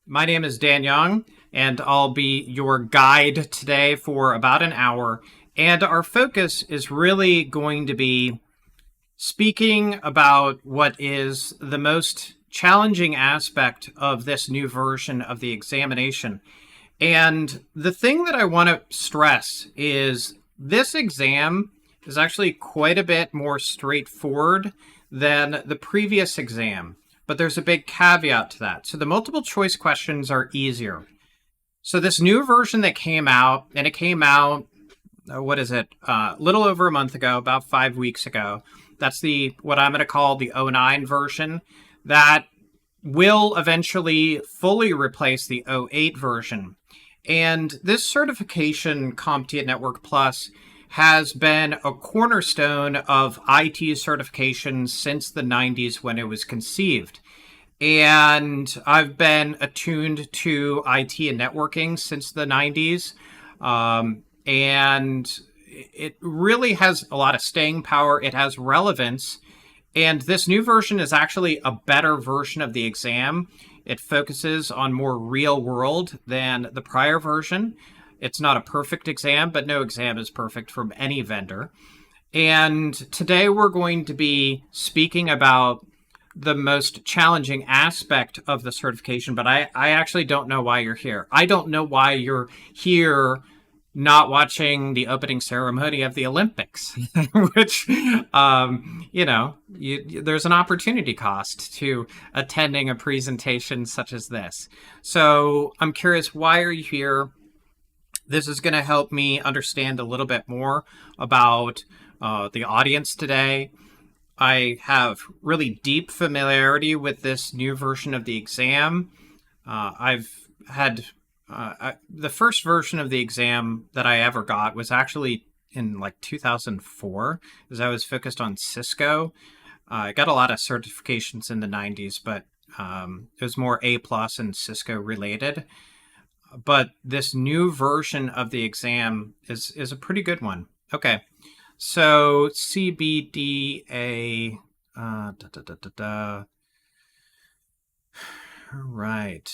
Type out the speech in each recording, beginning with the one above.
My name is Dan Young, and I'll be your guide today for about an hour. And our focus is really going to be speaking about what is the most challenging aspect of this new version of the examination. And the thing that I want to stress is this exam is actually quite a bit more straightforward than the previous exam. But there's a big caveat to that. So the multiple choice questions are easier. So this new version that came out, and it came out, what is it, a little over a month ago, about 5 weeks ago. That's the what I'm going to call the '09 version that will eventually fully replace the '08 version. And this certification, CompTIA Network Plus, has been a cornerstone of IT certifications since the 90s when it was conceived. And I've been attuned to IT and networking since the 90s. And it really has a lot of staying power. It has relevance. And this new version is actually a better version of the exam. It focuses on more real world than the prior version. It's not a perfect exam, but no exam is perfect from any vendor. And today we're going to be speaking about the most challenging aspect of the certification, but I actually don't know why you're here. I don't know why you're here not watching the opening ceremony of the Olympics, which, there's an opportunity cost to attending a presentation such as this. So I'm curious, why are you here? This is going to help me understand a little bit more about the audience today. I have really deep familiarity with this new version of the exam. I've had the first version of the exam that I ever got was actually in like 2004, as I was focused on Cisco. I got a lot of certifications in the 90s, but it was more A+ and Cisco related. But this new version of the exam is a pretty good one. Okay, so CBDA. All right.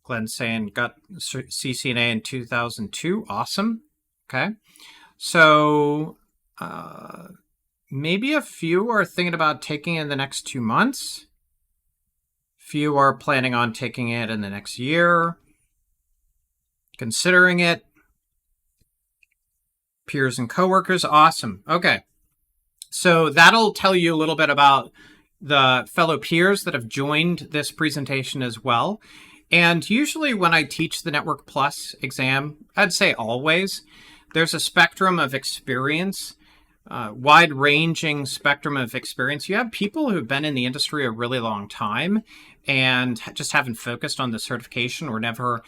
Glenn's saying got CCNA in 2002. Awesome. Okay. So maybe a few are thinking about taking it in the next 2 months. Few are planning on taking it in the next year. Considering it. Peers and coworkers. Awesome. Okay. So that'll tell you a little bit about the fellow peers that have joined this presentation as well. And usually when I teach the Network Plus exam, I'd say always, there's a spectrum of experience, wide-ranging spectrum of experience. You have people who've been in the industry a really long time and just haven't focused on the certification or never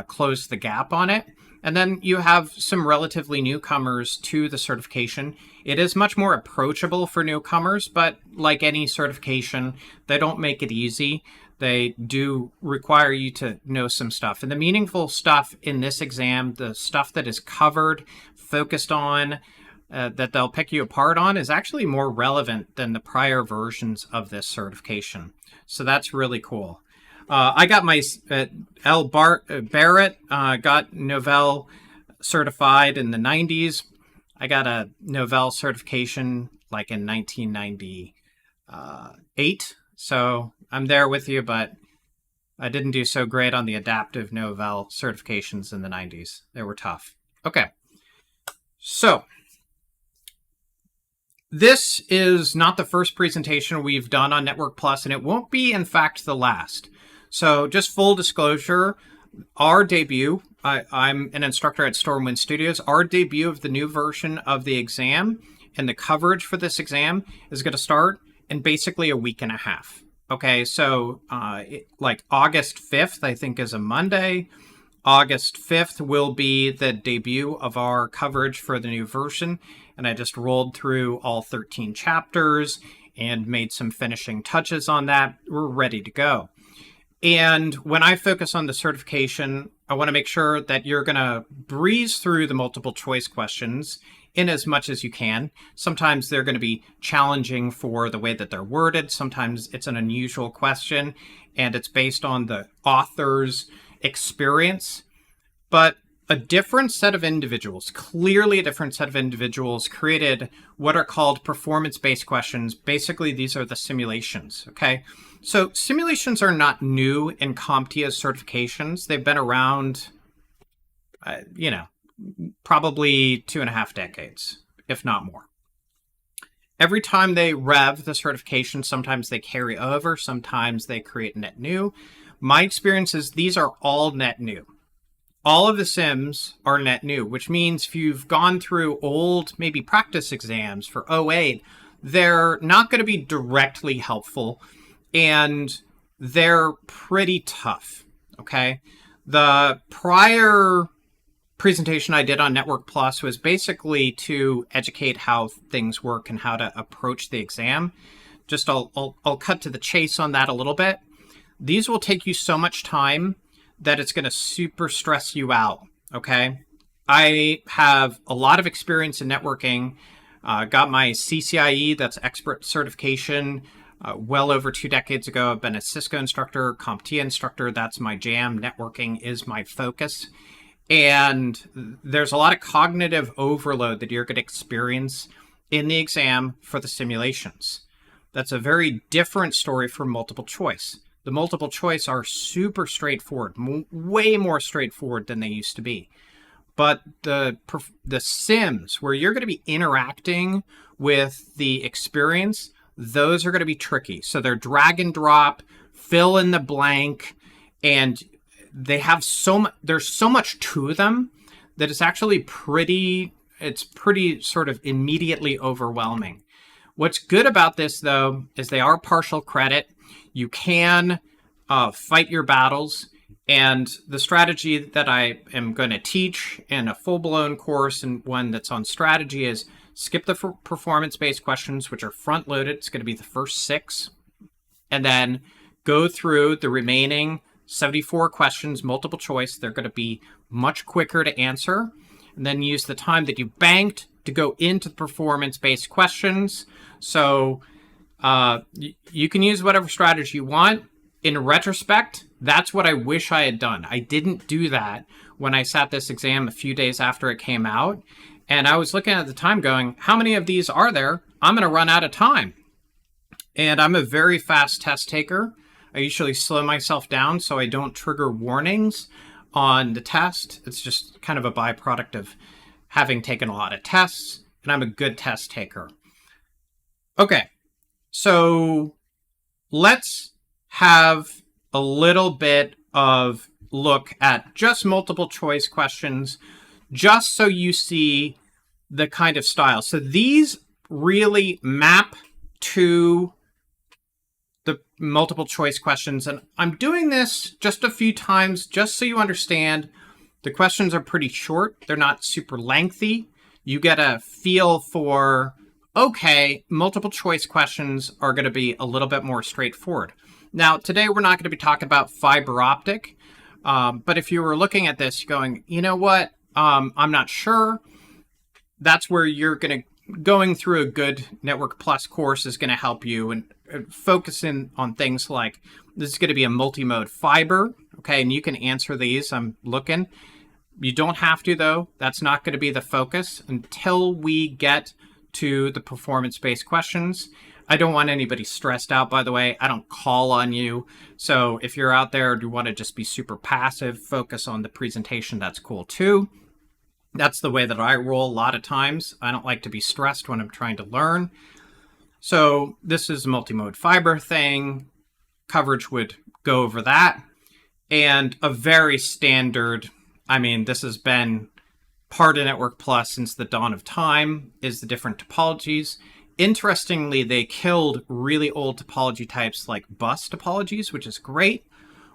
closed the gap on it. And then you have some relatively newcomers to the certification. It is much more approachable for newcomers, but like any certification, they don't make it easy. They do require you to know some stuff. And the meaningful stuff in this exam, the stuff that is covered, focused on, that they'll pick you apart on, is actually more relevant than the prior versions of this certification. So that's really cool. I got my Barrett got Novell certified in the 90s. I got a Novell certification like in 1998. So I'm there with you, but I didn't do so great on the adaptive Novell certifications in the 90s. They were tough. Okay. So this is not the first presentation we've done on Network Plus, and it won't be, in fact, the last. So just full disclosure, our debut, I'm an instructor at StormWind Studios. Our debut of the new version of the exam and the coverage for this exam is going to start in basically a week and a half. Okay, so like August 5th, I think, is a Monday. August 5th will be the debut of our coverage for the new version. And I just rolled through all 13 chapters and made some finishing touches on that. We're ready to go. And when I focus on the certification, I want to make sure that you're going to breeze through the multiple choice questions in as much as you can. Sometimes they're going to be challenging for the way that they're worded. Sometimes it's an unusual question and it's based on the author's experience. But a different set of individuals, clearly a different set of individuals, created what are called performance-based questions. Basically, these are the simulations, okay? So simulations are not new in CompTIA certifications. They've been around, probably 2.5 decades, if not more. Every time they rev the certification, sometimes they carry over, sometimes they create net new. My experience is these are all net new. All of the sims are net new, which means if you've gone through old, maybe practice exams for '08, they're not going to be directly helpful, and they're pretty tough, okay? The prior presentation I did on Network Plus was basically to educate how things work and how to approach the exam. Just I'll cut to the chase on that a little bit. These will take you so much time that it's going to super stress you out, okay? I have a lot of experience in networking, got my CCIE, that's expert certification, well over 2 decades ago. I've been a Cisco instructor, CompTIA instructor, that's my jam. Networking is my focus. And there's a lot of cognitive overload that you're going to experience in the exam for the simulations. That's a very different story from multiple choice. The multiple choice are super straightforward, way more straightforward than they used to be. But the sims, where you're going to be interacting with the experience, those are going to be tricky. So they're drag and drop, fill in the blank, and they have there's so much to them that it's actually pretty sort of immediately overwhelming. What's good about this, though, is they are partial credit. You can fight your battles, and the strategy that I am going to teach in a full-blown course and one that's on strategy is skip the performance-based questions, which are front-loaded. It's going to be the first 6, and then go through the remaining 74 questions, multiple choice. They're going to be much quicker to answer, and then use the time that you banked to go into the performance-based questions. So you can use whatever strategy you want. In retrospect, that's what I wish I had done. I didn't do that when I sat this exam a few days after it came out. And I was looking at the time going, how many of these are there? I'm going to run out of time. And I'm a very fast test taker. I usually slow myself down so I don't trigger warnings on the test. It's just kind of a byproduct of having taken a lot of tests, and I'm a good test taker. Okay, so let's have a little bit of look at just multiple choice questions, just so you see the kind of style. So these really map to the multiple choice questions, and I'm doing this just a few times just so you understand the questions are pretty short. They're not super lengthy. You get a feel for, okay, multiple choice questions are going to be a little bit more straightforward. Now, today we're not going to be talking about fiber optic, but if you were looking at this going, you know what, I'm not sure, that's where you're going through a good Network Plus course is going to help you, and focusing on things like this is going to be a multi-mode fiber, okay, and you can answer these. I'm looking. You don't have to, though. That's not going to be the focus until we get to the performance-based questions. I don't want anybody stressed out, by the way. I don't call on you. So if you're out there and you want to just be super passive, focus on the presentation, that's cool too. That's the way that I roll a lot of times. I don't like to be stressed when I'm trying to learn. So this is a multi-mode fiber thing. Coverage would go over that. And a very standard, I mean, this has been part of Network Plus since the dawn of time, is the different topologies. Interestingly, they killed really old topology types like bus topologies, which is great.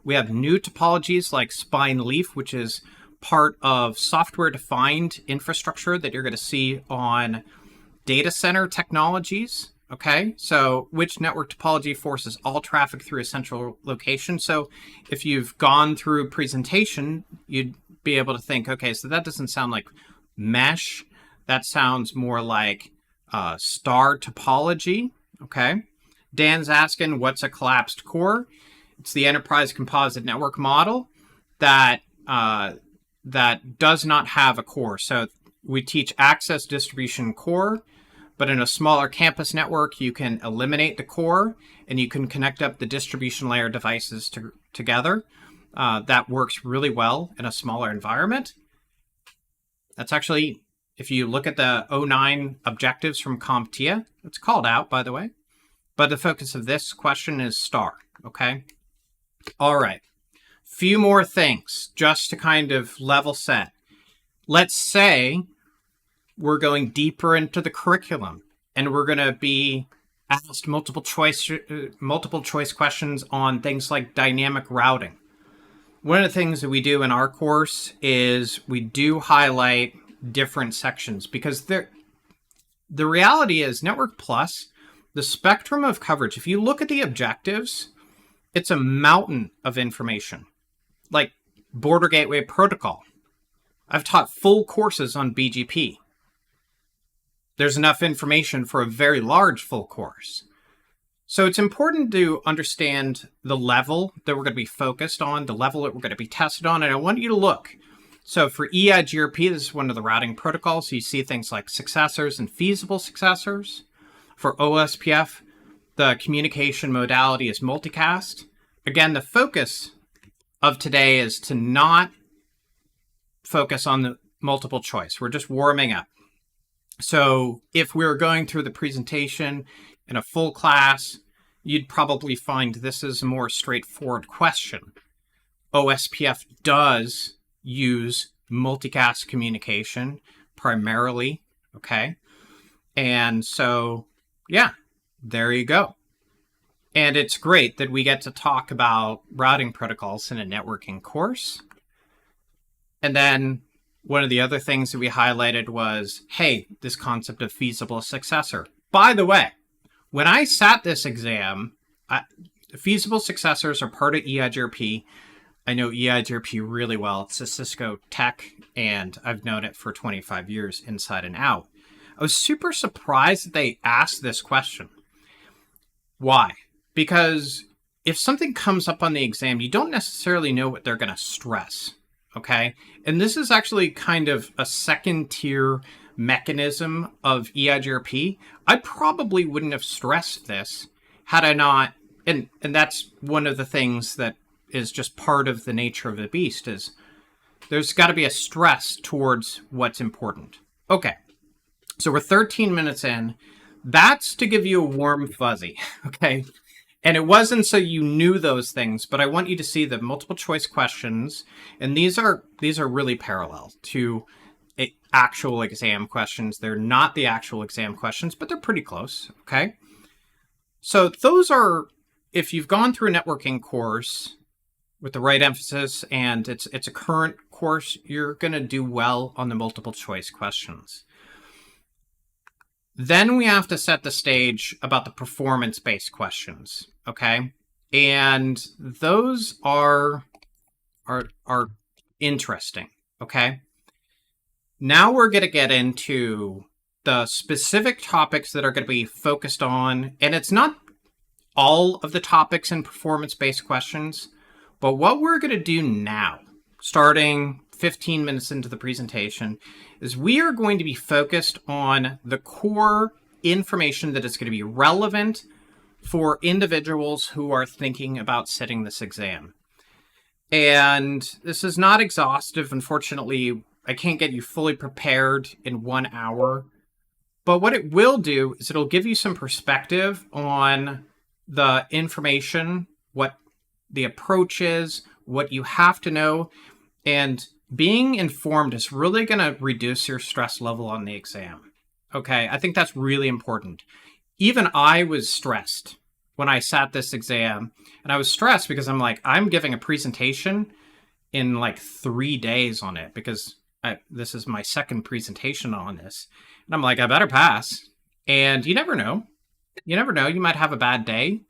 We have new topologies like spine leaf, which is part of software-defined infrastructure that you're going to see on data center technologies. Okay, so which network topology forces all traffic through a central location? So if you've gone through a presentation, you'd be able to think, okay, so that doesn't sound like mesh. That sounds more like star topology. Okay. Dan's asking, what's a collapsed core? It's the enterprise composite network model that that does not have a core. So we teach access distribution core, but in a smaller campus network, you can eliminate the core and you can connect up the distribution layer devices together. That works really well in a smaller environment. That's actually, if you look at the 09 objectives from CompTIA, it's called out, by the way. But the focus of this question is star, okay? All right. Few more things just to kind of level set. Let's say we're going deeper into the curriculum and we're going to be asked multiple choice questions on things like dynamic routing. One of the things that we do in our course is we do highlight different sections because the reality is Network Plus, the spectrum of coverage, if you look at the objectives, it's a mountain of information. Like Border Gateway Protocol. I've taught full courses on BGP. There's enough information for a very large full course. So it's important to understand the level that we're going to be focused on, the level that we're going to be tested on, and I want you to look. So for EIGRP, this is one of the routing protocols. So you see things like successors and feasible successors. For OSPF, the communication modality is multicast. Again, the focus of today is to not focus on the multiple choice. We're just warming up. So if we were going through the presentation in a full class, you'd probably find this is a more straightforward question. OSPF does use multicast communication primarily, okay? And so, yeah, there you go. And it's great that we get to talk about routing protocols in a networking course. And then one of the other things that we highlighted was, hey, this concept of feasible successor. By the way, when I sat this exam, feasible successors are part of EIGRP. I know EIGRP really well. It's a Cisco tech, and I've known it for 25 years inside and out. I was super surprised that they asked this question. Why? Because if something comes up on the exam, you don't necessarily know what they're going to stress, okay? And this is actually kind of a second tier mechanism of EIGRP. I probably wouldn't have stressed this had I not, and that's one of the things that is just part of the nature of the beast, is there's got to be a stress towards what's important. Okay, so we're 13 minutes in. That's to give you a warm fuzzy, okay? And it wasn't so you knew those things, but I want you to see the multiple choice questions, and these are really parallel to actual exam questions. They're not the actual exam questions, but they're pretty close, okay? So those are, if you've gone through a networking course with the right emphasis and it's a current course, you're going to do well on the multiple choice questions. Then we have to set the stage about the performance-based questions, okay? And those are interesting, okay? Now we're going to get into the specific topics that are going to be focused on, and it's not all of the topics in performance-based questions, but what we're going to do now, starting 15 minutes into the presentation, is we are going to be focused on the core information that is going to be relevant for individuals who are thinking about sitting this exam. And this is not exhaustive. Unfortunately, I can't get you fully prepared in 1 hour. But what it will do is it'll give you some perspective on the information, what the approach is, what you have to know, and being informed is really going to reduce your stress level on the exam. Okay, I think that's really important. Even I was stressed when I sat this exam, and I was stressed because I'm like, I'm giving a presentation in like 3 days on it because this is my second presentation on this. And I'm like, I better pass. And you never know. You never know. You might have a bad day.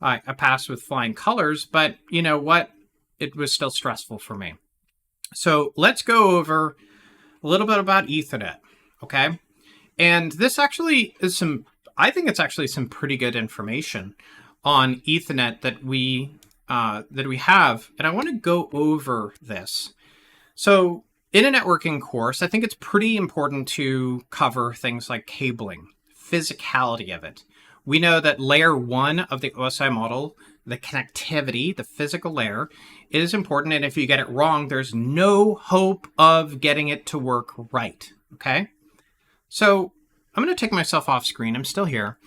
I passed with flying colors, but you know what? It was still stressful for me. So let's go over a little bit about Ethernet, okay? And this actually is I think it's actually some pretty good information on Ethernet that we have, and I want to go over this. So in a networking course, I think it's pretty important to cover things like cabling, physicality of it. We know that layer 1 of the OSI model, the connectivity, the physical layer, is important, and if you get it wrong, there's no hope of getting it to work right, okay? So I'm going to take myself off screen. I'm still here.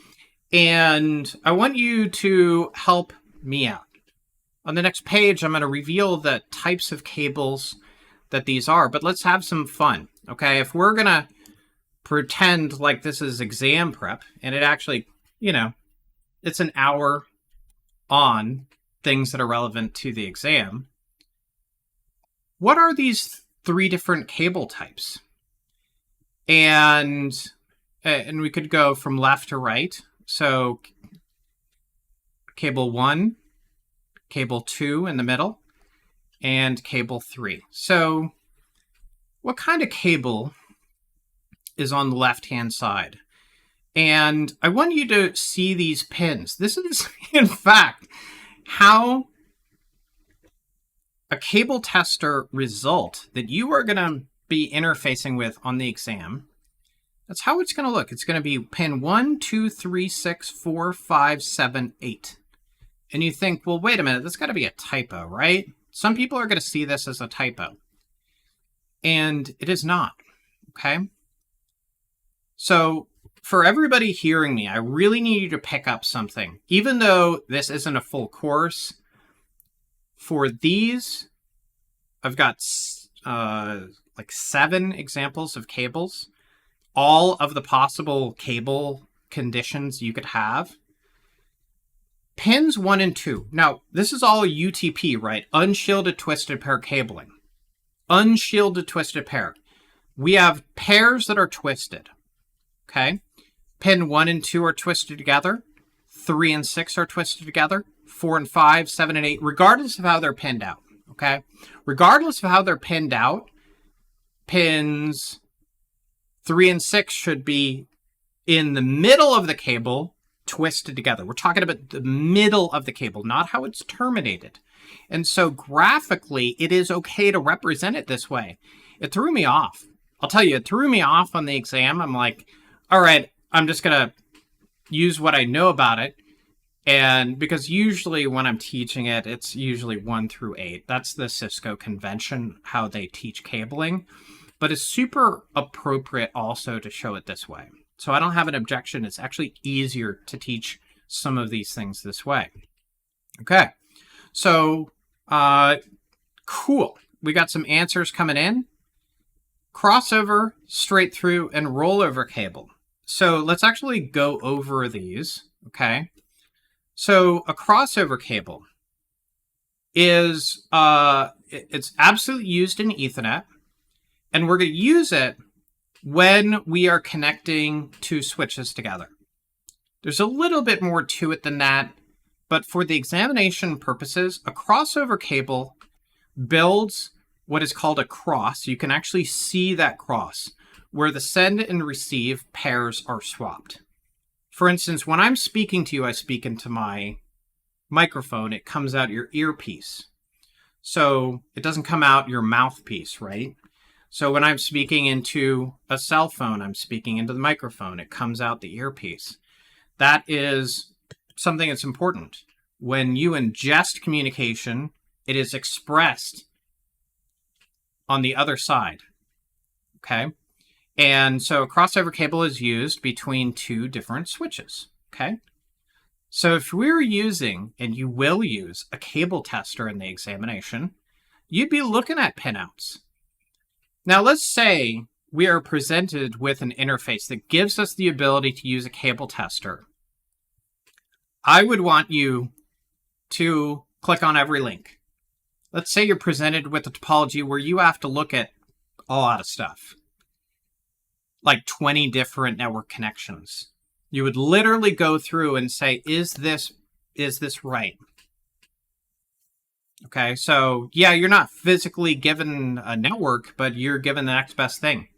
And I want you to help me out. On the next page, I'm going to reveal the types of cables that these are, but let's have some fun, okay? If we're going to pretend like this is exam prep, and it actually, it's an hour on things that are relevant to the exam, what are these 3 different cable types? And we could go from left to right. So cable 1, cable 2 in the middle, and cable 3. So what kind of cable is on the left-hand side? And I want you to see these pins. This is, in fact, how a cable tester result that you are going to be interfacing with on the exam, that's how it's going to look. It's going to be pin 1, 2, 3, 6, 4, 5, 7, 8. And you think, well, wait a minute, that's got to be a typo, right? Some people are going to see this as a typo. And it is not, okay? So for everybody hearing me, I really need you to pick up something. Even though this isn't a full course, for these, I've got like 7 examples of cables. All of the possible cable conditions you could have. Pins 1 and 2. Now, this is all UTP, right? Unshielded twisted pair cabling. Unshielded twisted pair. We have pairs that are twisted. Okay? Pin 1 and 2 are twisted together. 3 and 6 are twisted together. 4 and 5, 7 and 8, regardless of how they're pinned out. Okay? Regardless of how they're pinned out, pins 3 and 6 should be in the middle of the cable, twisted together. We're talking about the middle of the cable, not how it's terminated. And so graphically, it is okay to represent it this way. It threw me off. I'll tell you, it threw me off on the exam. I'm like, all right, I'm just going to use what I know about it. And because usually when I'm teaching it, it's usually 1 through 8. That's the Cisco convention, how they teach cabling. But it's super appropriate also to show it this way. So I don't have an objection. It's actually easier to teach some of these things this way. Okay, so cool. We got some answers coming in. Crossover, straight through, and rollover cable. So let's actually go over these, okay? So a crossover cable is, it's absolutely used in Ethernet. And we're going to use it when we are connecting 2 switches together. There's a little bit more to it than that, but for the examination purposes, a crossover cable builds what is called a cross. You can actually see that cross where the send and receive pairs are swapped. For instance, when I'm speaking to you, I speak into my microphone. It comes out your earpiece. So it doesn't come out your mouthpiece, right? So when I'm speaking into a cell phone, I'm speaking into the microphone. It comes out the earpiece. That is something that's important. When you ingest communication, it is expressed on the other side. Okay? And so a crossover cable is used between 2 different switches. Okay? So if we're using, and you will use, a cable tester in the examination, you'd be looking at pinouts. Now, let's say we are presented with an interface that gives us the ability to use a cable tester. I would want you to click on every link. Let's say you're presented with a topology where you have to look at a lot of stuff, like 20 different network connections. You would literally go through and say, is this right? Okay, so yeah, you're not physically given a network, but you're given the next best thing.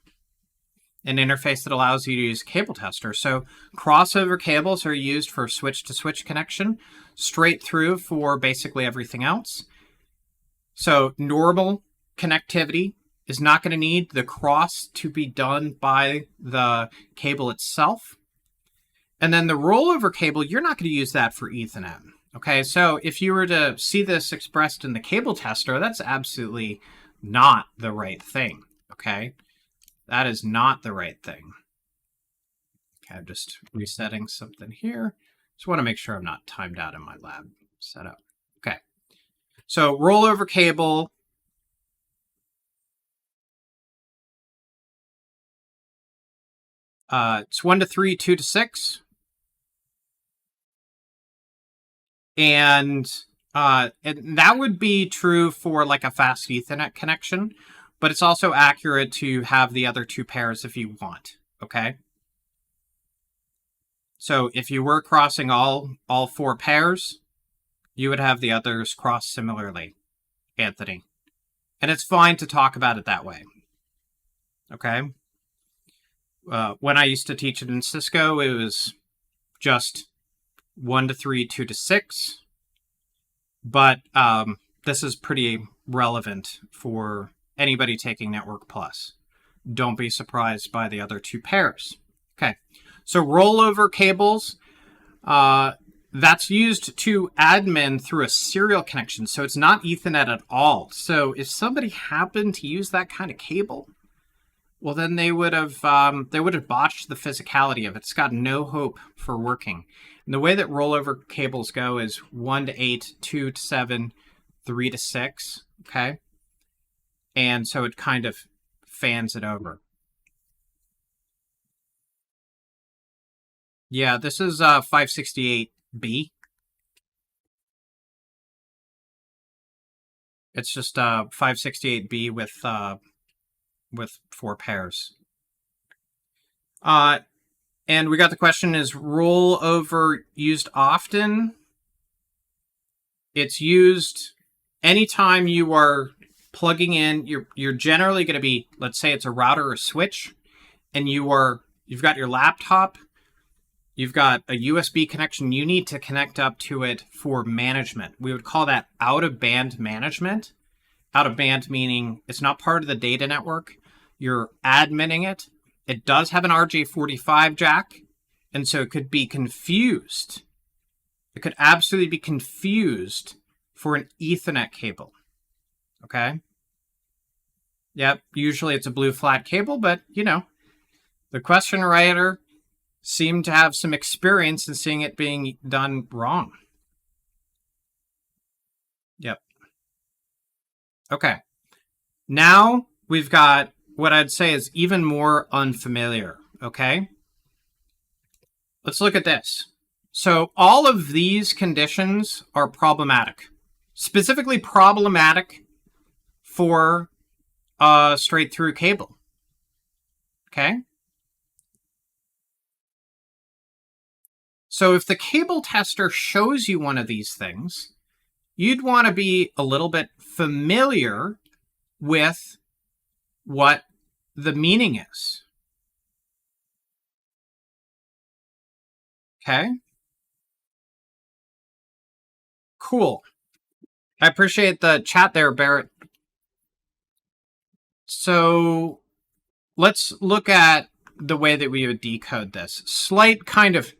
an interface that allows you to use cable tester. So crossover cables are used for switch-to-switch connection, straight through for basically everything else. So normal connectivity is not going to need the cross to be done by the cable itself. And then the rollover cable, you're not going to use that for Ethernet. Okay, so if you were to see this expressed in the cable tester, that's absolutely not the right thing. Okay, that is not the right thing. Okay, I'm just resetting something here. Just want to make sure I'm not timed out in my lab setup. Okay, so rollover cable. It's 1 to 3, 2 to 6. And that would be true for like a fast Ethernet connection, but it's also accurate to have the other two pairs if you want, okay? So if you were crossing all 4 pairs, you would have the others cross similarly, Anthony. And it's fine to talk about it that way, okay? When I used to teach it in Cisco, it was just 1 to 3, 2 to 6. But this is pretty relevant for anybody taking Network Plus. Don't be surprised by the other 2 pairs. Okay, so rollover cables, that's used to admin through a serial connection. So it's not Ethernet at all. So if somebody happened to use that kind of cable, well, then they would have botched the physicality of it. It's got no hope for working. And the way that rollover cables go is 1 to 8, 2 to 7, 3 to 6, okay? And so it kind of fans it over. Yeah, this is 568B. It's just 568B with 4 pairs. And we got the question, is rollover used often? It's used anytime you are plugging in. You're generally going to be, let's say it's a router or switch, and you've got your laptop, you've got a USB connection, you need to connect up to it for management. We would call that out-of-band management. Out-of-band meaning it's not part of the data network. You're adminning it. It does have an RJ45 jack, and so it could be confused. It could absolutely be confused for an Ethernet cable, okay? Yep, usually it's a blue flat cable, but, you know, the question writer seemed to have some experience in seeing it being done wrong. Yep. Okay. Now we've got what I'd say is even more unfamiliar, okay? Let's look at this. So all of these conditions are problematic, specifically problematic for a straight through cable, okay? So if the cable tester shows you one of these things, you'd want to be a little bit familiar with what the meaning is. Okay? Cool. I appreciate the chat there, Barrett. So let's look at the way that we would decode this. Slight kind of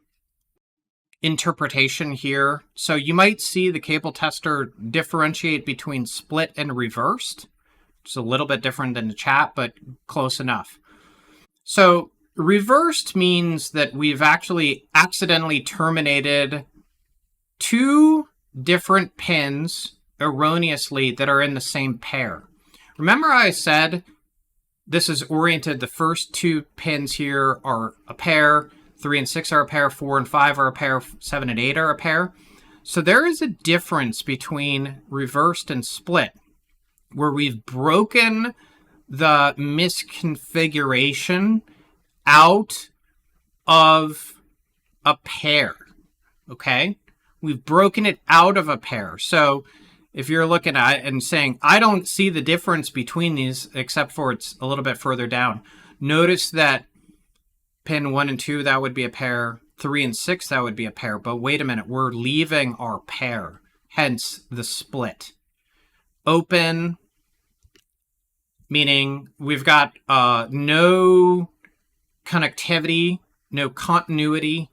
interpretation here. So you might see the cable tester differentiate between split and reversed. It's a little bit different than the chat, but close enough. So reversed means that we've actually accidentally terminated 2 different pins erroneously that are in the same pair. Remember I said this is oriented, the first 2 pins here are a pair, 3 and 6 are a pair, 4 and 5 are a pair, 7 and 8 are a pair. So there is a difference between reversed and split, where we've broken the misconfiguration out of a pair, okay? We've broken it out of a pair. So if you're looking at it and saying, I don't see the difference between these except for it's a little bit further down. Notice that pin 1 and 2, that would be a pair. 3 and 6, that would be a pair. But wait a minute, we're leaving our pair, hence the split. Open, meaning we've got no connectivity, no continuity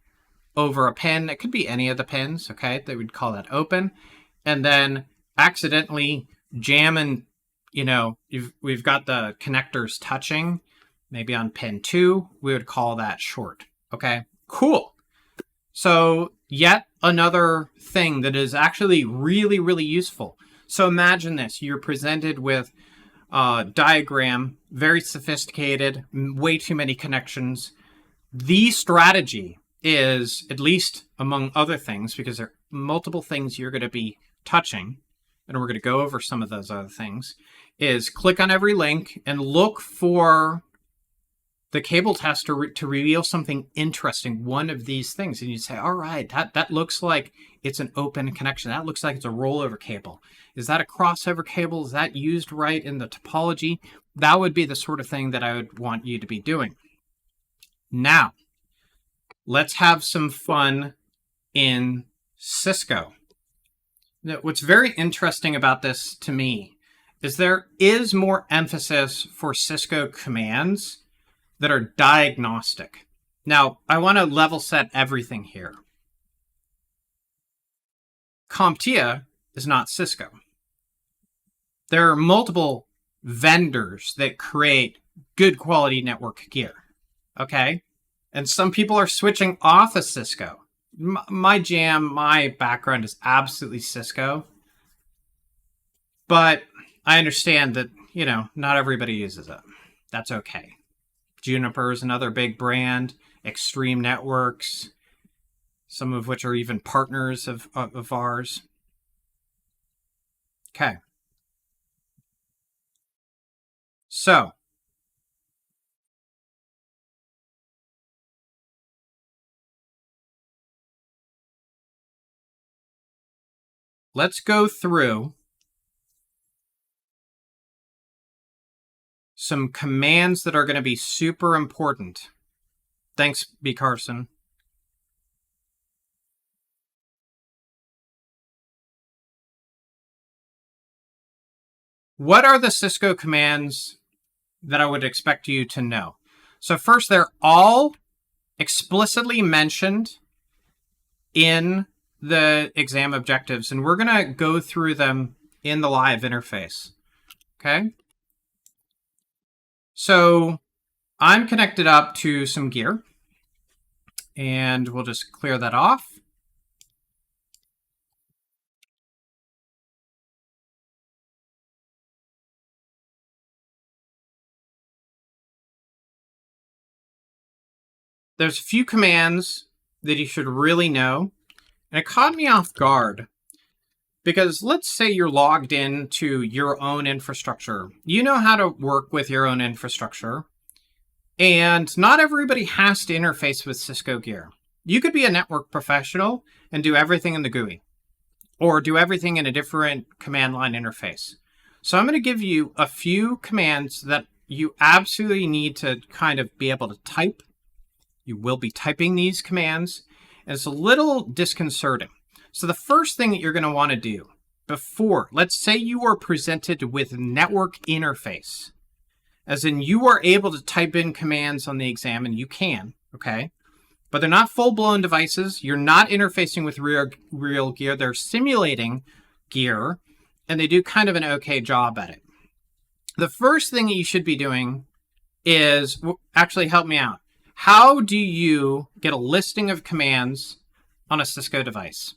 over a pin. It could be any of the pins, okay? They would call that open. And then accidentally jamming, we've got the connectors touching, maybe on pin 2, we would call that short, okay? Cool. So yet another thing that is actually really, really useful. So imagine this, you're presented with a diagram, very sophisticated, way too many connections. The strategy is, at least among other things, because there are multiple things you're going to be touching, and we're going to go over some of those other things, is click on every link and look for the cable test to reveal something interesting, one of these things. And you say, all right, that looks like it's an open connection. That looks like it's a rollover cable. Is that a crossover cable? Is that used right in the topology? That would be the sort of thing that I would want you to be doing. Now, let's have some fun in Cisco. Now, what's very interesting about this to me is there is more emphasis for Cisco commands that are diagnostic. Now, I want to level set everything here. CompTIA is not Cisco. There are multiple vendors that create good quality network gear, okay? And some people are switching off of Cisco. My background is absolutely Cisco. But I understand that, not everybody uses it. That's okay. Juniper is another big brand, Extreme Networks, some of which are even partners of ours. Okay. So, let's go through some commands that are going to be super important. Thanks, B. Carson. What are the Cisco commands that I would expect you to know? So first, they're all explicitly mentioned in the exam objectives, and we're going to go through them in the live interface. Okay? So I'm connected up to some gear, and we'll just clear that off. There's a few commands that you should really know, and it caught me off guard. Because let's say you're logged into your own infrastructure. You know how to work with your own infrastructure. And not everybody has to interface with Cisco gear. You could be a network professional and do everything in the GUI. Or do everything in a different command line interface. So I'm going to give you a few commands that you absolutely need to kind of be able to type. You will be typing these commands. And it's a little disconcerting. So the first thing that you're going to want to do before, let's say you are presented with network interface, as in you are able to type in commands on the exam, and you can, okay? But they're not full-blown devices. You're not interfacing with real gear. They're simulating gear, and they do kind of an okay job at it. The first thing that you should be doing is, actually help me out. How do you get a listing of commands on a Cisco device?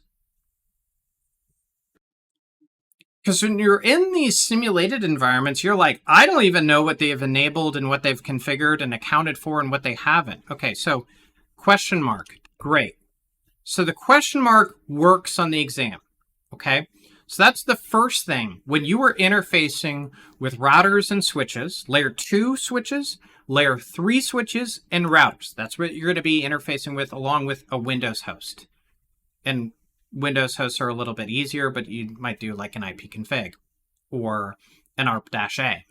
Because when you're in these simulated environments, you're like, I don't even know what they've enabled and what they've configured and accounted for and what they haven't. Okay, so question mark. Great. So the question mark works on the exam. Okay, so that's the first thing. When you are interfacing with routers and switches, layer 2 switches, layer 3 switches, and routers. That's what you're going to be interfacing with along with a Windows host. And Windows hosts are a little bit easier, but you might do like an IP config or an ARP-A.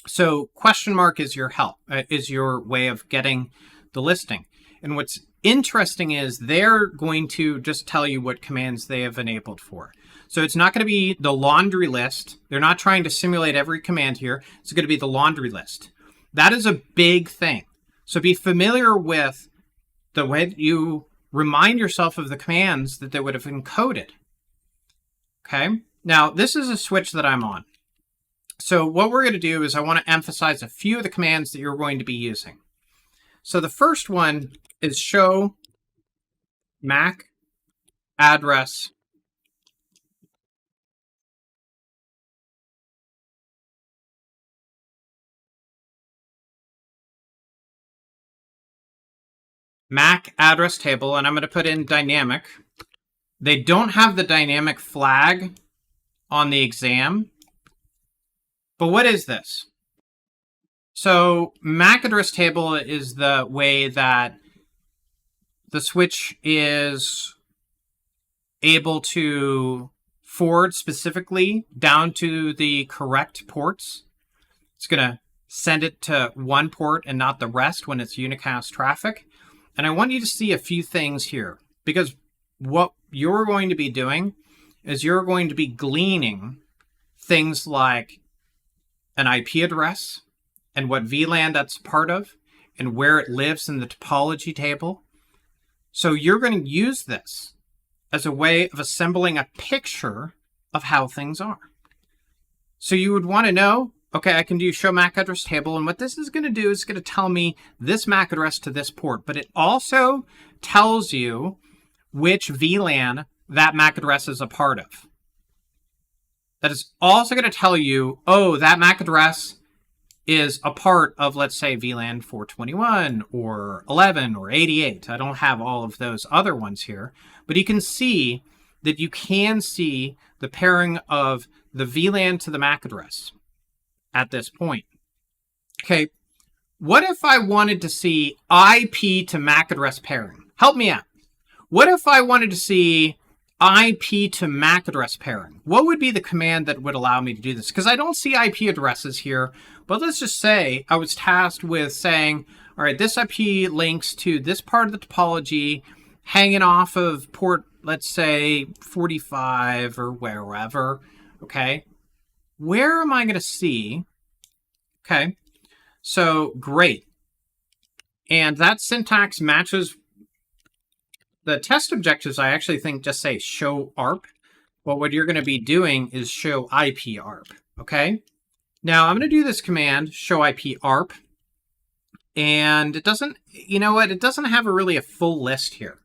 So question mark is your help, is your way of getting the listing. And what's interesting is they're going to just tell you what commands they have enabled for. So it's not going to be the laundry list. They're not trying to simulate every command here. It's going to be the laundry list. That is a big thing. So be familiar with the way that you remind yourself of the commands that they would have encoded. Okay. Now, this is a switch that I'm on. So what we're going to do is I want to emphasize a few of the commands that you're going to be using. So the first one is show MAC address table, and I'm going to put in dynamic. They don't have the dynamic flag on the exam, but what is this? So MAC address table is the way that the switch is able to forward specifically down to the correct ports. It's going to send it to one port and not the rest when it's unicast traffic. And I want you to see a few things here, because what you're going to be doing is you're going to be gleaning things like an IP address and what VLAN that's part of and where it lives in the topology table. So you're going to use this as a way of assembling a picture of how things are. So you would want to know, okay, I can do show MAC address table, and what this is going to do is going to tell me this MAC address to this port, but it also tells you which VLAN that MAC address is a part of. That is also going to tell you, oh, that MAC address is a part of, let's say, VLAN 421 or 11 or 88. I don't have all of those other ones here, but you can see that you can see the pairing of the VLAN to the MAC address at this point. Okay, what if I wanted to see IP to MAC address pairing? Help me out. What if I wanted to see IP to MAC address pairing? What would be the command that would allow me to do this? Because I don't see IP addresses here, but let's just say I was tasked with saying, all right, this IP links to this part of the topology hanging off of port, let's say 45 or wherever, okay? Where am I going to see? Okay, so great. And that syntax matches the test objectives. I actually think just say show ARP. But what you're going to be doing is show IP ARP, okay? Now I'm going to do this command, show IP ARP. And it doesn't, you know what? It doesn't have really a full list here.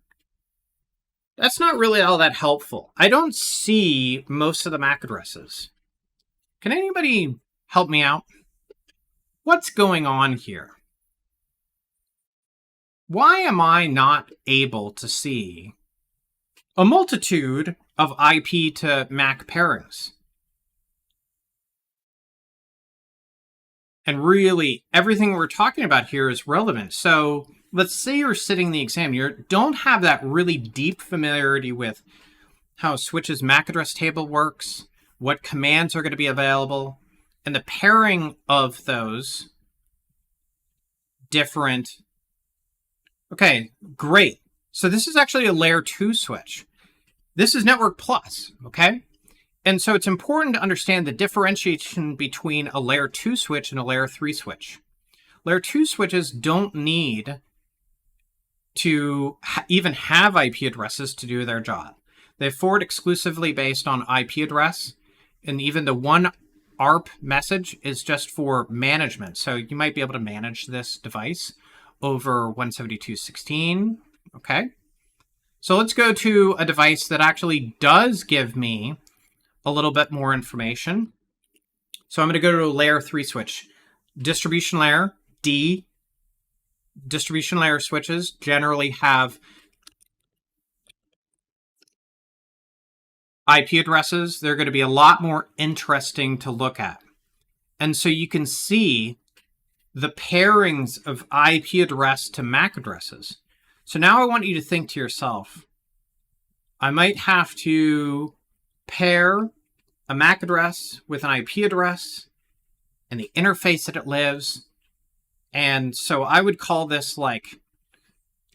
That's not really all that helpful. I don't see most of the MAC addresses. Can anybody help me out? What's going on here? Why am I not able to see a multitude of IP to MAC pairings? And really, everything we're talking about here is relevant. So let's say you're sitting the exam, you don't have that really deep familiarity with how a switch's MAC address table works, what commands are going to be available, and the pairing of those different. Okay, great. So this is actually a layer 2 switch. This is Network Plus, okay? And so it's important to understand the differentiation between a layer 2 switch and a layer 3 switch. Layer 2 switches don't need to even have IP addresses to do their job. They forward exclusively based on IP address, and even the one ARP message is just for management. So you might be able to manage this device over 172.16, okay? So let's go to a device that actually does give me a little bit more information. So I'm going to go to a layer 3 switch. Distribution layer, D. Distribution layer switches generally have IP addresses. They're going to be a lot more interesting to look at. And so you can see the pairings of IP address to MAC addresses. So now I want you to think to yourself, I might have to pair a MAC address with an IP address and the interface that it lives. And so I would call this like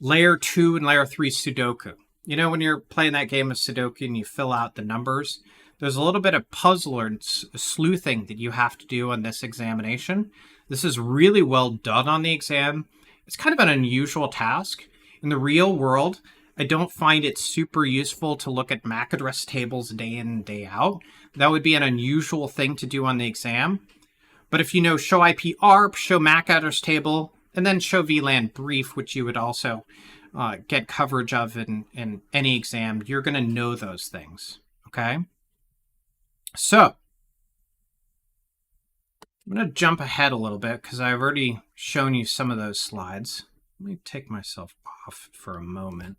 layer 2 and layer 3 Sudoku. You know, when you're playing that game of Sudoku and you fill out the numbers, there's a little bit of puzzle or sleuthing that you have to do on this examination. This is really well done on the exam. It's kind of an unusual task. In the real world, I don't find it super useful to look at MAC address tables day in and day out. That would be an unusual thing to do on the exam. But if you know show IP ARP, show MAC address table, and then show VLAN brief, which you would also get coverage of in any exam, you're going to know those things, okay? So I'm going to jump ahead a little bit because I've already shown you some of those slides. Let me take myself off for a moment.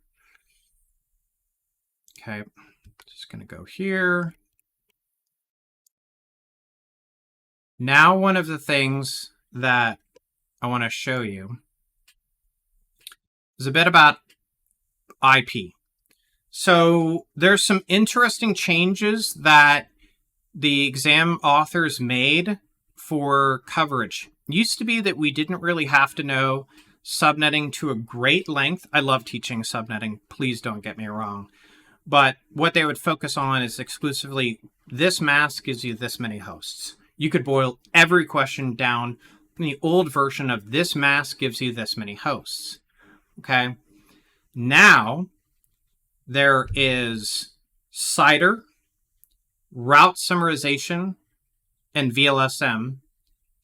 Okay, just going to go here. Now, one of the things that I want to show you is a bit about IP. So there's some interesting changes that the exam authors made for coverage. It used to be that we didn't really have to know subnetting to a great length. I love teaching subnetting, please don't get me wrong. But what they would focus on is exclusively this mask gives you this many hosts. You could boil every question down in the old version of this mask gives you this many hosts. Okay. Now there is CIDR, route summarization, and VLSM,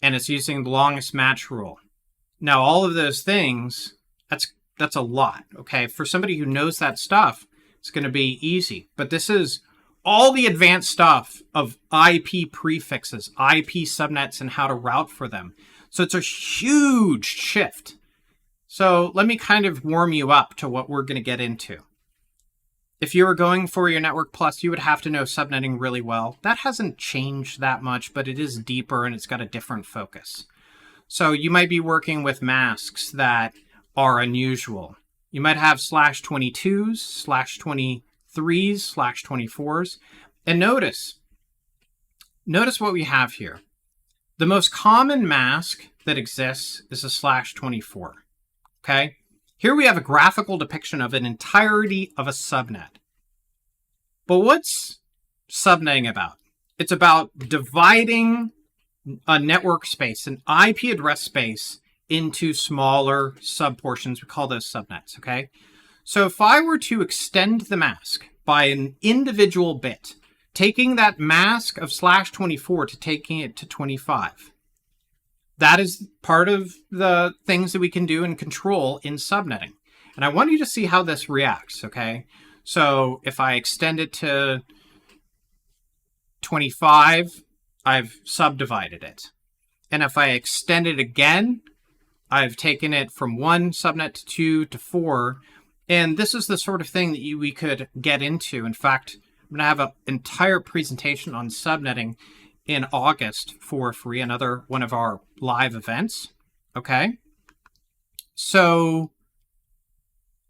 and it's using the longest match rule. Now, all of those things, that's a lot. Okay. For somebody who knows that stuff, it's going to be easy. But this is all the advanced stuff of IP prefixes, IP subnets, and how to route for them. So it's a huge shift. So let me kind of warm you up to what we're going to get into. If you were going for your Network Plus, you would have to know subnetting really well. That hasn't changed that much, but it is deeper and it's got a different focus. So you might be working with masks that are unusual. You might have /22s, /23s, /24s. And notice what we have here. The most common mask that exists is a /24. Okay? Here we have a graphical depiction of an entirety of a subnet. But what's subnetting about? It's about dividing a network space, an IP address space, into smaller subportions. We call those subnets, okay? So if I were to extend the mask by an individual bit, taking that mask of /24 to taking it to 25, that is part of the things that we can do and control in subnetting. And I want you to see how this reacts, okay? So if I extend it to 25, I've subdivided it. And if I extend it again, I've taken it from 1 subnet to 2 to 4. And this is the sort of thing that we could get into. In fact, I'm going to have an entire presentation on subnetting in August for free, another one of our live events. Okay. So,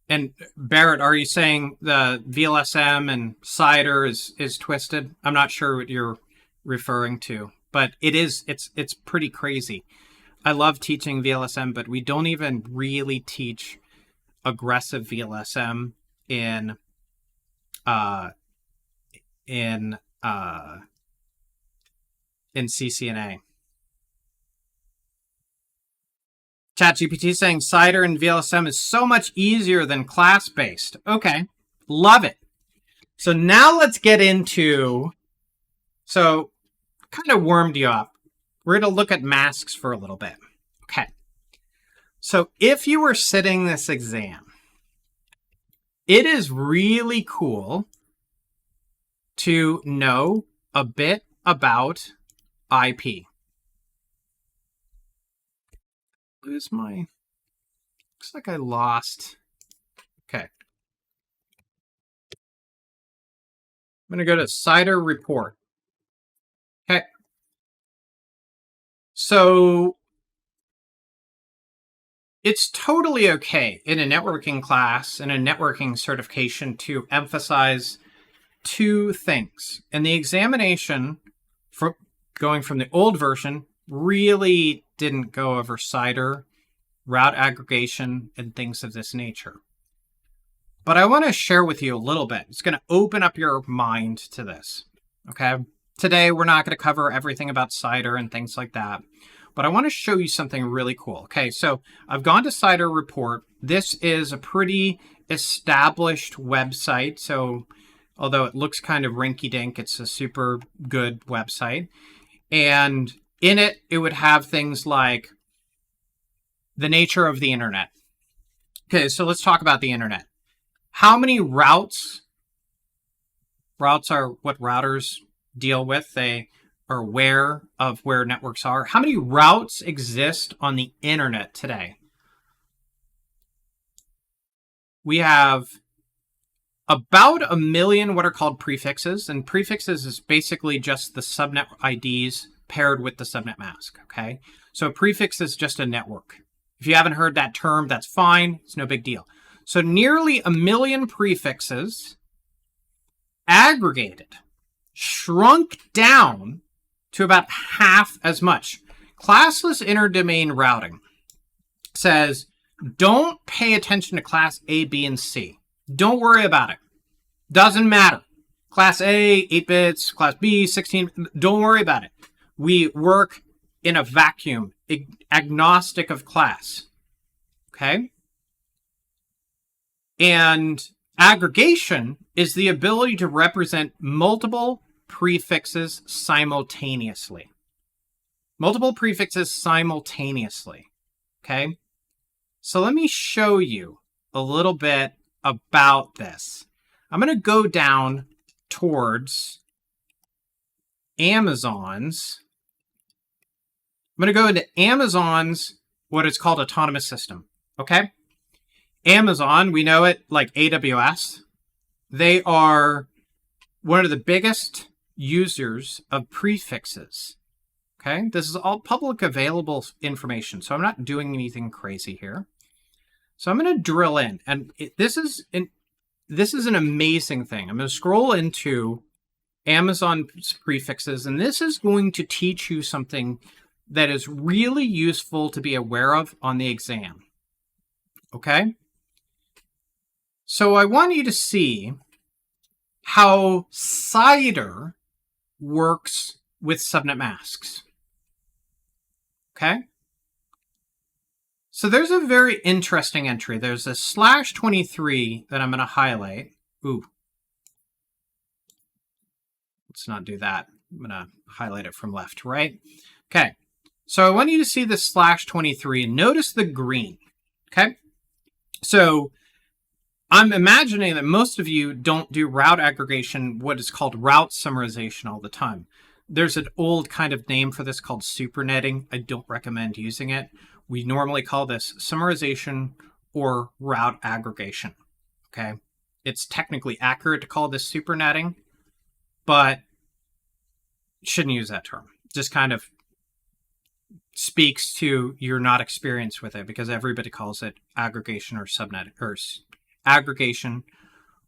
and Barrett, are you saying the VLSM and CIDR is twisted? I'm not sure what you're referring to, but it's pretty crazy. I love teaching VLSM, but we don't even really teach aggressive VLSM in CCNA. ChatGPT saying CIDR and VLSM is so much easier than class-based. Okay, love it. So now let's get into, so kind of warmed you up. We're going to look at masks for a little bit. Okay. So if you were sitting this exam, it is really cool to know a bit about IP. Lose my, looks like I lost. Okay. I'm going to go to CIDR report. Okay. So it's totally okay in a networking class, in a networking certification, to emphasize 2 things. In the examination, going from the old version really didn't go over CIDR, route aggregation, and things of this nature. But I want to share with you a little bit. It's going to open up your mind to this. Okay. Today, we're not going to cover everything about CIDR and things like that, but I want to show you something really cool. Okay. So I've gone to CIDR report. This is a pretty established website. So although it looks kind of rinky-dink, it's a super good website. And in it, it would have things like the nature of the internet. Okay, so let's talk about the internet. How many routes? Routes are what routers deal with. They are aware of where networks are. How many routes exist on the internet today? We have about 1 million what are called prefixes, and prefixes is basically just the subnet IDs paired with the subnet mask, okay? So a prefix is just a network. If you haven't heard that term, that's fine. It's no big deal. So nearly 1 million prefixes aggregated, shrunk down to about half as much. Classless interdomain routing says, don't pay attention to class A, B, and C. Don't worry about it. Doesn't matter. Class A, 8 bits, class B, 16. Don't worry about it. We work in a vacuum, agnostic of class. Okay? And aggregation is the ability to represent multiple prefixes simultaneously. Multiple prefixes simultaneously. Okay? So let me show you a little bit about this. I'm going to go down towards Amazon's. I'm going to go into Amazon's, what is called autonomous system. Okay? Amazon, we know it like AWS. They are one of the biggest users of prefixes. Okay? This is all public available information, so I'm not doing anything crazy here. So I'm going to drill in, and this is an amazing thing. I'm going to scroll into Amazon's prefixes, and this is going to teach you something that is really useful to be aware of on the exam. Okay? So I want you to see how CIDR works with subnet masks. Okay? So there's a very interesting entry. There's a /23 that I'm going to highlight. Ooh. Let's not do that. I'm going to highlight it from left to right. Okay. So I want you to see this /23 and notice the green. Okay. So I'm imagining that most of you don't do route aggregation, what is called route summarization all the time. There's an old kind of name for this called supernetting. I don't recommend using it. We normally call this summarization or route aggregation, okay? It's technically accurate to call this supernetting, but shouldn't use that term. Just kind of speaks to you're not experienced with it because everybody calls it aggregation or subnet or aggregation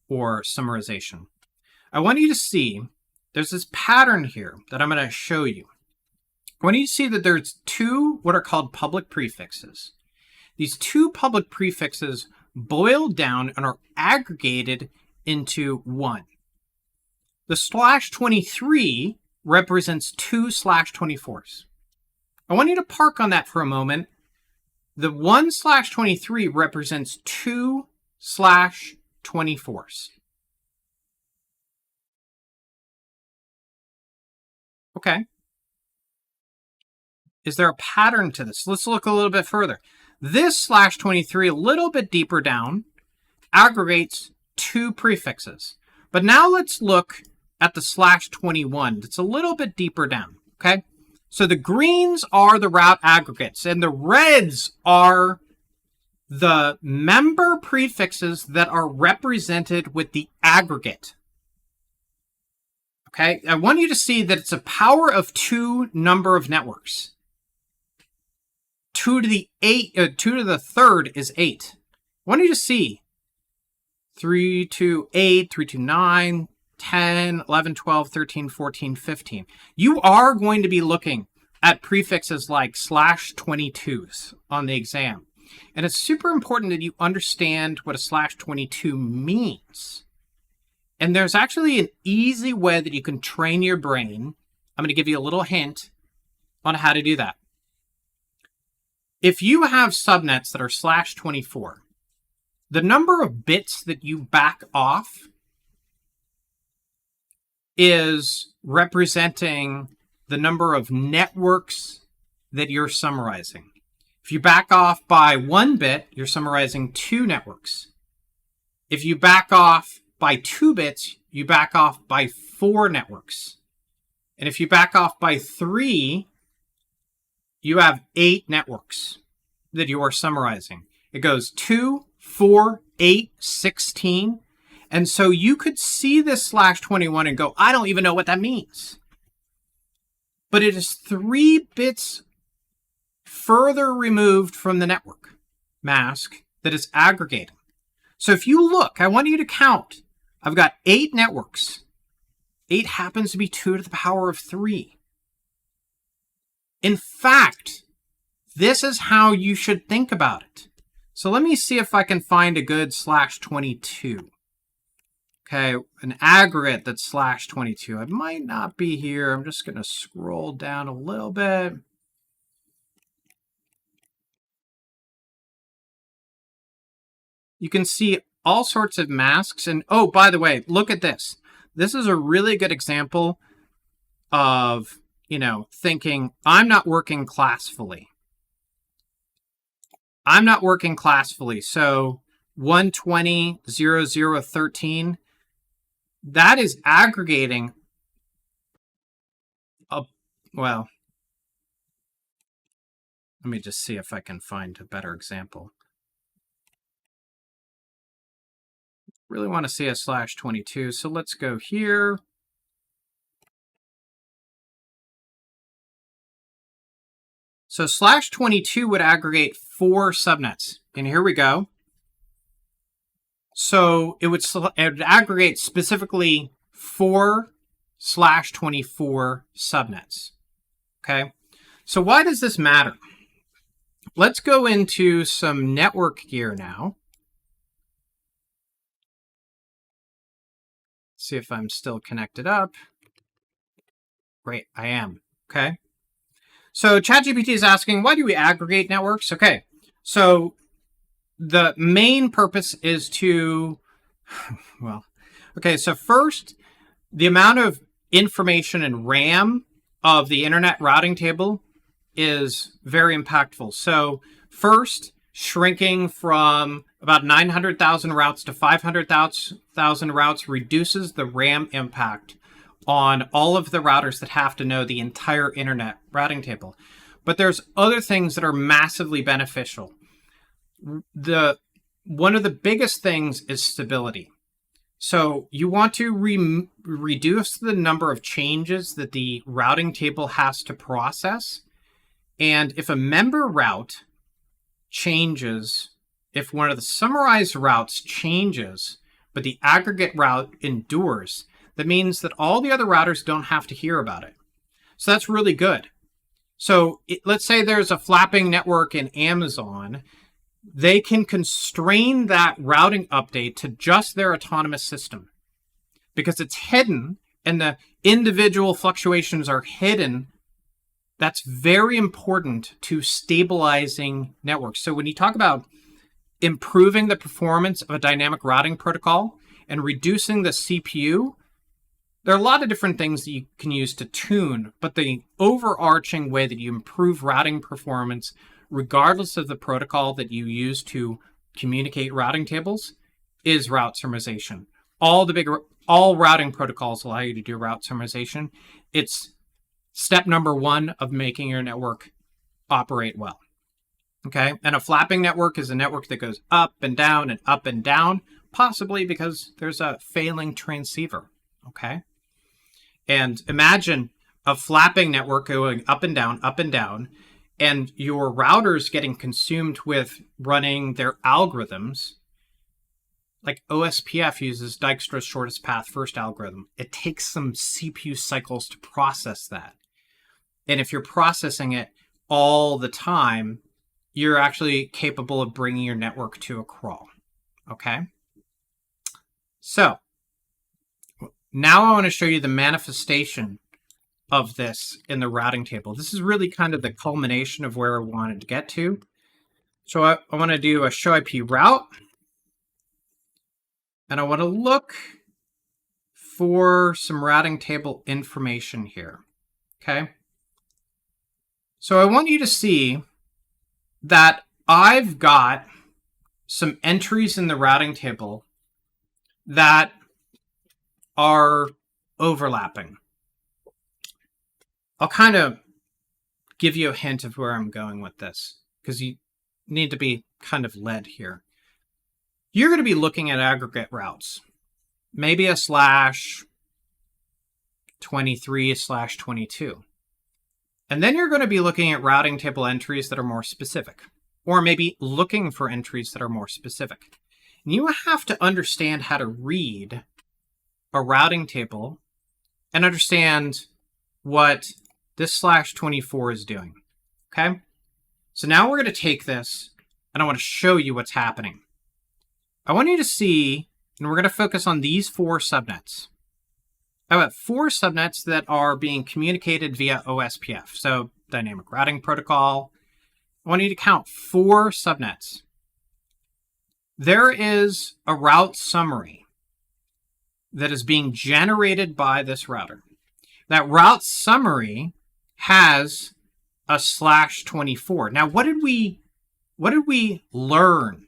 or summarization. I want you to see there's this pattern here that I'm going to show you. I want you to see that there's two what are called public prefixes. These two public prefixes boil down and are aggregated into one. The /23 represents two /24s. I want you to park on that for a moment. The 1/23 represents two /24s. Okay. Is there a pattern to this? Let's look a little bit further. This /23, a little bit deeper down, aggregates two prefixes. But now let's look at the /21. It's a little bit deeper down, okay? So the greens are the route aggregates, and the reds are the member prefixes that are represented with the aggregate. Okay, I want you to see that it's a power of 2 number of networks. 2 to the 3rd is 8. I want you to see 3 to 8, 3 to 9, 10, 11, 12, 13, 14, 15. You are going to be looking at prefixes like /22s on the exam. And it's super important that you understand what a /22 means. And there's actually an easy way that you can train your brain. I'm going to give you a little hint on how to do that. If you have subnets that are /24, the number of bits that you back off is representing the number of networks that you're summarizing. If you back off by 1 bit, you're summarizing 2 networks. If you back off by 2 bits, you back off by 4 networks. And if you back off by 3, you have 8 networks that you are summarizing. It goes 2, 4, 8, 16. And so you could see this /21 and go, I don't even know what that means. But it is 3 bits further removed from the network mask that is aggregating. So if you look, I want you to count. I've got 8 networks. 8 happens to be 2 to the power of 3. In fact, this is how you should think about it. So let me see if I can find a good /22. Okay, an aggregate that's /22. It might not be here. I'm just going to scroll down a little bit. You can see all sorts of masks. And oh, by the way, look at this. This is a really good example of, thinking, I'm not working classfully. I'm not working classfully. So 120.0.0.13, that is aggregating well, let me just see if I can find a better example. Really want to see a /22, so let's go here. So /22 would aggregate 4 subnets. And here we go. So it would aggregate specifically 4 /24 subnets. Okay. So why does this matter? Let's go into some network gear now. See if I'm still connected up. Great, I am. Okay. So ChatGPT is asking, why do we aggregate networks? Okay, so the main purpose is to, so first, the amount of information in RAM of the internet routing table is very impactful. So first, shrinking from about 900,000 routes to 500,000 routes reduces the RAM impact on all of the routers that have to know the entire internet routing table. But there's other things that are massively beneficial. One of the biggest things is stability. So you want to reduce the number of changes that the routing table has to process. And if a member route changes, if one of the summarized routes changes, but the aggregate route endures, that means that all the other routers don't have to hear about it. So that's really good. So let's say there's a flapping network in Amazon. They can constrain that routing update to just their autonomous system because it's hidden and the individual fluctuations are hidden. That's very important to stabilizing networks. So when you talk about improving the performance of a dynamic routing protocol and reducing the CPU, there are a lot of different things that you can use to tune, but the overarching way that you improve routing performance, regardless of the protocol that you use to communicate routing tables, is route summarization. All routing protocols allow you to do route summarization. It's step number 1 of making your network operate well. Okay, and a flapping network is a network that goes up and down, possibly because there's a failing transceiver. Okay, and imagine a flapping network going up and down, and your routers getting consumed with running their algorithms. Like OSPF uses Dijkstra's shortest path first algorithm. It takes some CPU cycles to process that. And if you're processing it all the time, you're actually capable of bringing your network to a crawl. Okay? So now I want to show you the manifestation of this in the routing table. This is really kind of the culmination of where I wanted to get to. So I want to do a show IP route. And I want to look for some routing table information here. Okay? So I want you to see that I've got some entries in the routing table that are overlapping. I'll kind of give you a hint of where I'm going with this, because you need to be kind of led here. You're going to be looking at aggregate routes, maybe a /23/22. And then you're going to be looking at routing table entries that are more specific, or maybe looking for entries that are more specific. And you have to understand how to read a routing table and understand what this /24 is doing. Okay? So now we're going to take this and I want to show you what's happening. I want you to see, and we're going to focus on these 4 subnets. I have 4 subnets that are being communicated via OSPF, so Dynamic Routing Protocol. I want you to count 4 subnets. There is a route summary that is being generated by this router. That route summary has a /24. Now, what did we learn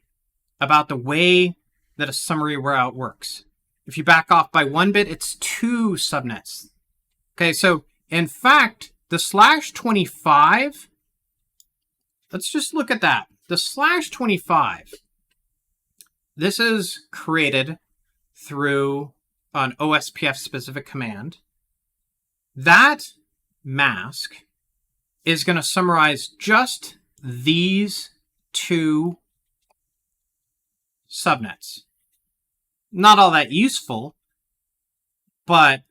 about the way that a summary route works? If you back off by 1 bit, it's 2 subnets. Okay, so in fact, the /25, let's just look at that. The /25, this is created through an OSPF specific command. That mask is going to summarize just these 2 subnets. Not all that useful, but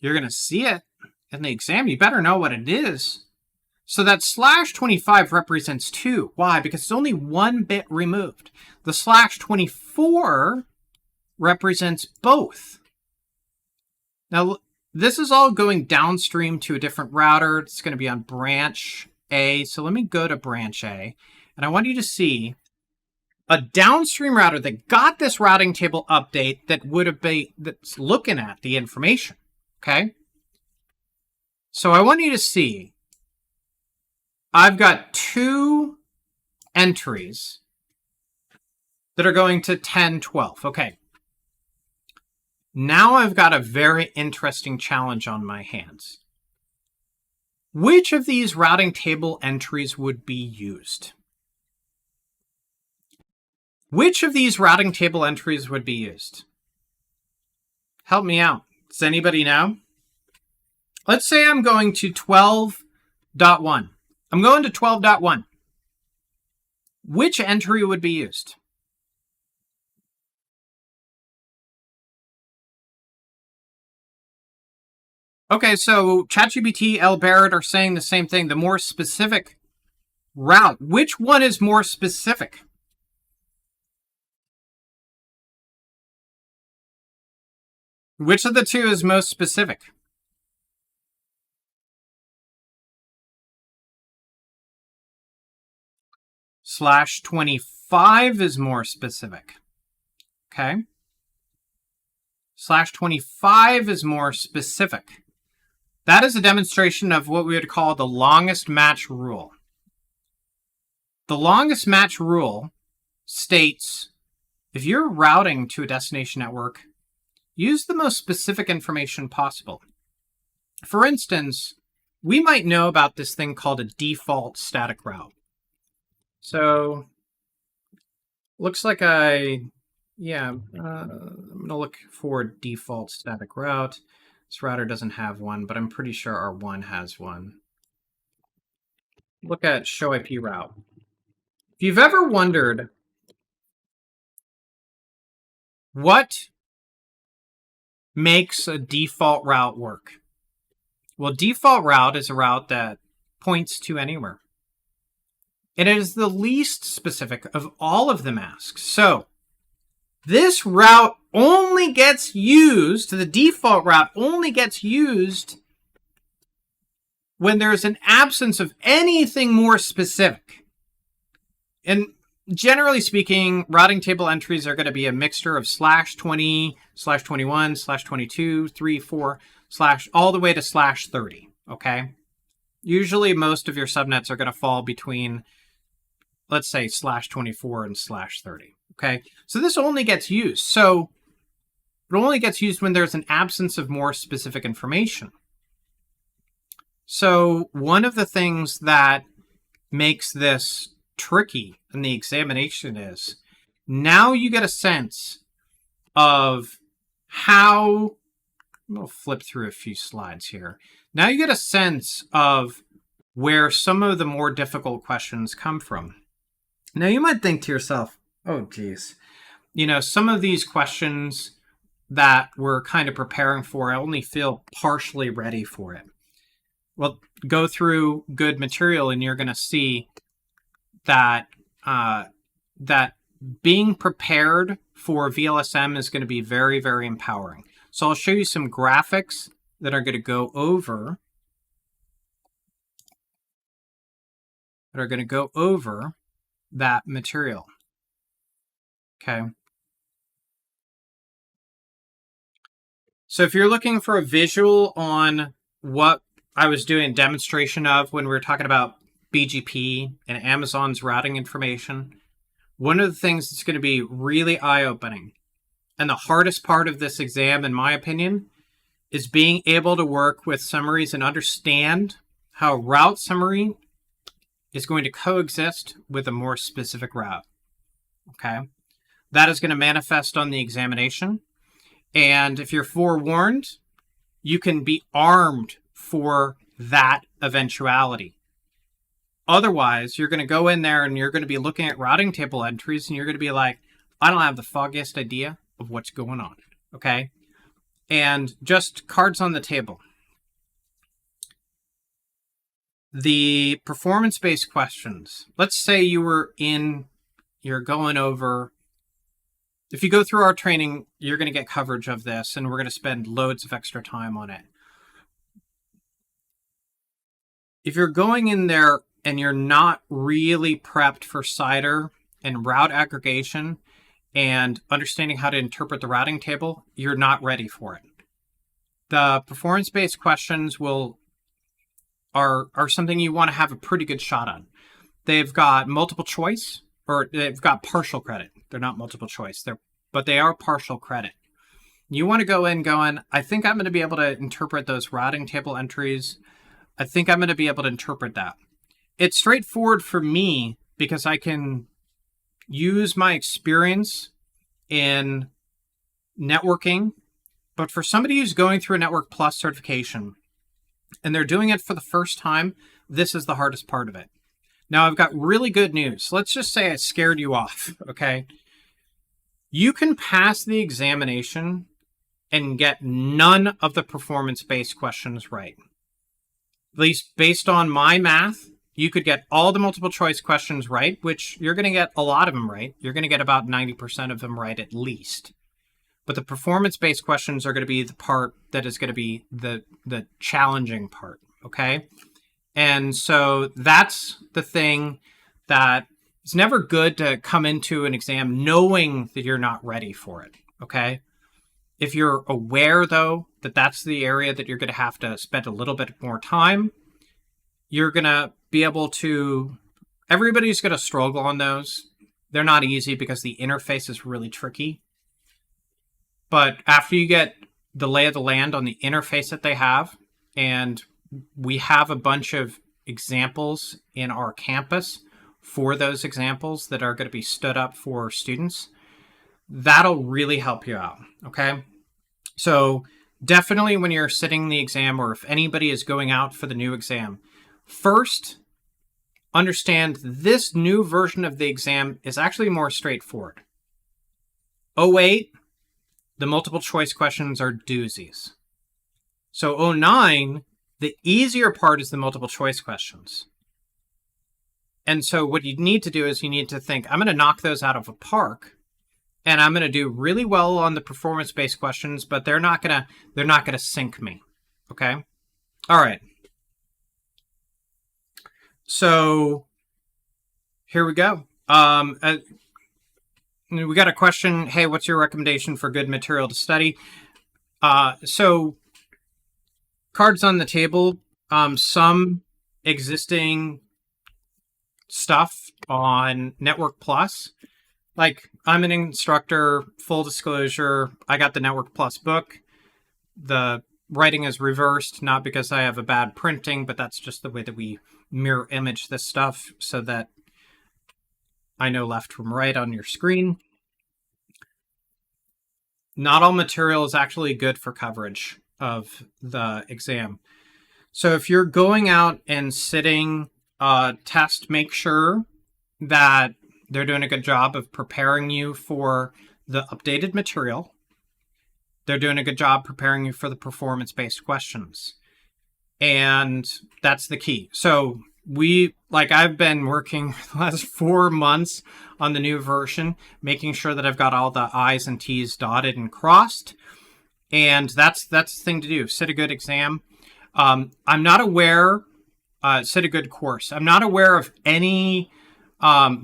you're going to see it in the exam. You better know what it is. So that /25 represents 2. Why? Because it's only 1 bit removed. The /24 represents both. Now, this is all going downstream to a different router. It's going to be on branch A. So let me go to branch A. And I want you to see a downstream router that got this routing table update that's looking at the information. Okay? So I want you to see I've got 2 entries that are going to 10/12. Okay. Now I've got a very interesting challenge on my hands. Which of these routing table entries would be used? Which of these routing table entries would be used? Help me out. Does anybody know? Let's say I'm going to 12.1. I'm going to 12.1. Which entry would be used? Okay, so ChatGPT, L. Barrett are saying the same thing. The more specific route. Which one is more specific? Which of the 2 is most specific? /25 is more specific. Okay. /25 is more specific. That is a demonstration of what we would call the longest match rule. The longest match rule states if you're routing to a destination network, use the most specific information possible. For instance, we might know about this thing called a default static route. So, looks like I'm going to look for default static route. This router doesn't have one, but I'm pretty sure our one has one. Look at show IP route. If you've ever wondered what makes a default route work, Well, default route is a route that points to anywhere. And it is the least specific of all of the masks. So this route only gets used, the default route only gets used when there's an absence of anything more specific. And generally speaking, routing table entries are going to be a mixture of /20, /21, /22, 3, 4, all the way to /30, okay? Usually most of your subnets are going to fall between, let's say, /24 and /30, okay? So this only gets used. So it only gets used when there's an absence of more specific information. So one of the things that makes this tricky in the examination is now you get a sense of how, I'll flip through a few slides here. Now you get a sense of where some of the more difficult questions come from. Now you might think to yourself, oh geez, some of these questions that we're kind of preparing for, I only feel partially ready for it. Well, go through good material and you're going to see that that being prepared for VLSM is going to be very, very empowering. So I'll show you some graphics that are going to go over that material. Okay. So if you're looking for a visual on what I was doing a demonstration of when we were talking about BGP and Amazon's routing information, one of the things that's going to be really eye-opening and the hardest part of this exam, in my opinion, is being able to work with summaries and understand how a route summary is going to coexist with a more specific route. Okay? That is going to manifest on the examination. And if you're forewarned, you can be armed for that eventuality. Otherwise, you're going to go in there and you're going to be looking at routing table entries and you're going to be like, I don't have the foggiest idea of what's going on. Okay? And just cards on the table. The performance-based questions. Let's say you're going over, if you go through our training, you're going to get coverage of this and we're going to spend loads of extra time on it. If you're going in there and you're not really prepped for CIDR and route aggregation and understanding how to interpret the routing table, you're not ready for it. The performance-based questions are something you want to have a pretty good shot on. They've got multiple choice, or they've got partial credit. They're not multiple choice, but they are partial credit. You want to go in going, I think I'm going to be able to interpret those routing table entries. I think I'm going to be able to interpret that. It's straightforward for me because I can use my experience in networking. But for somebody who's going through a Network Plus certification and they're doing it for the first time, this is the hardest part of it. Now, I've got really good news. Let's just say I scared you off, okay? You can pass the examination and get none of the performance-based questions right. At least based on my math, you could get all the multiple choice questions right, which you're going to get a lot of them right. You're going to get about 90% of them right at least. But the performance-based questions are going to be the part that is going to be the challenging part, okay? And so that's the thing that it's never good to come into an exam knowing that you're not ready for it, okay? If you're aware, though, that that's the area that you're going to have to spend a little bit more time, you're going to be able to... Everybody's going to struggle on those. They're not easy because the interface is really tricky. But after you get the lay of the land on the interface that they have, and we have a bunch of examples in our campus for those examples that are going to be stood up for students, that'll really help you out, okay? So definitely when you're sitting the exam, or if anybody is going out for the new exam, first, understand this new version of the exam is actually more straightforward. 08, the multiple choice questions are doozies. So 09, The easier part is the multiple choice questions. And so what you need to do is you need to think, I'm going to knock those out of a park, and I'm going to do really well on the performance-based questions, but they're not going to sink me. Okay? All right. So here we go. We got a question. Hey, what's your recommendation for good material to study? So cards on the table, some existing stuff on Network Plus. Like, I'm an instructor, full disclosure, I got the Network Plus book. The writing is reversed, not because I have a bad printing, but that's just the way that we mirror image this stuff so that I know left from right on your screen. Not all material is actually good for coverage of the exam. So if you're going out and sitting a test, make sure that they're doing a good job of preparing you for the updated material. They're doing a good job preparing you for the performance-based questions. And that's the key. So I've been working the last 4 months on the new version, making sure that I've got all the I's and T's dotted and crossed. And that's the thing to do. Sit a good exam. I'm not aware, sit a good course. I'm not aware of any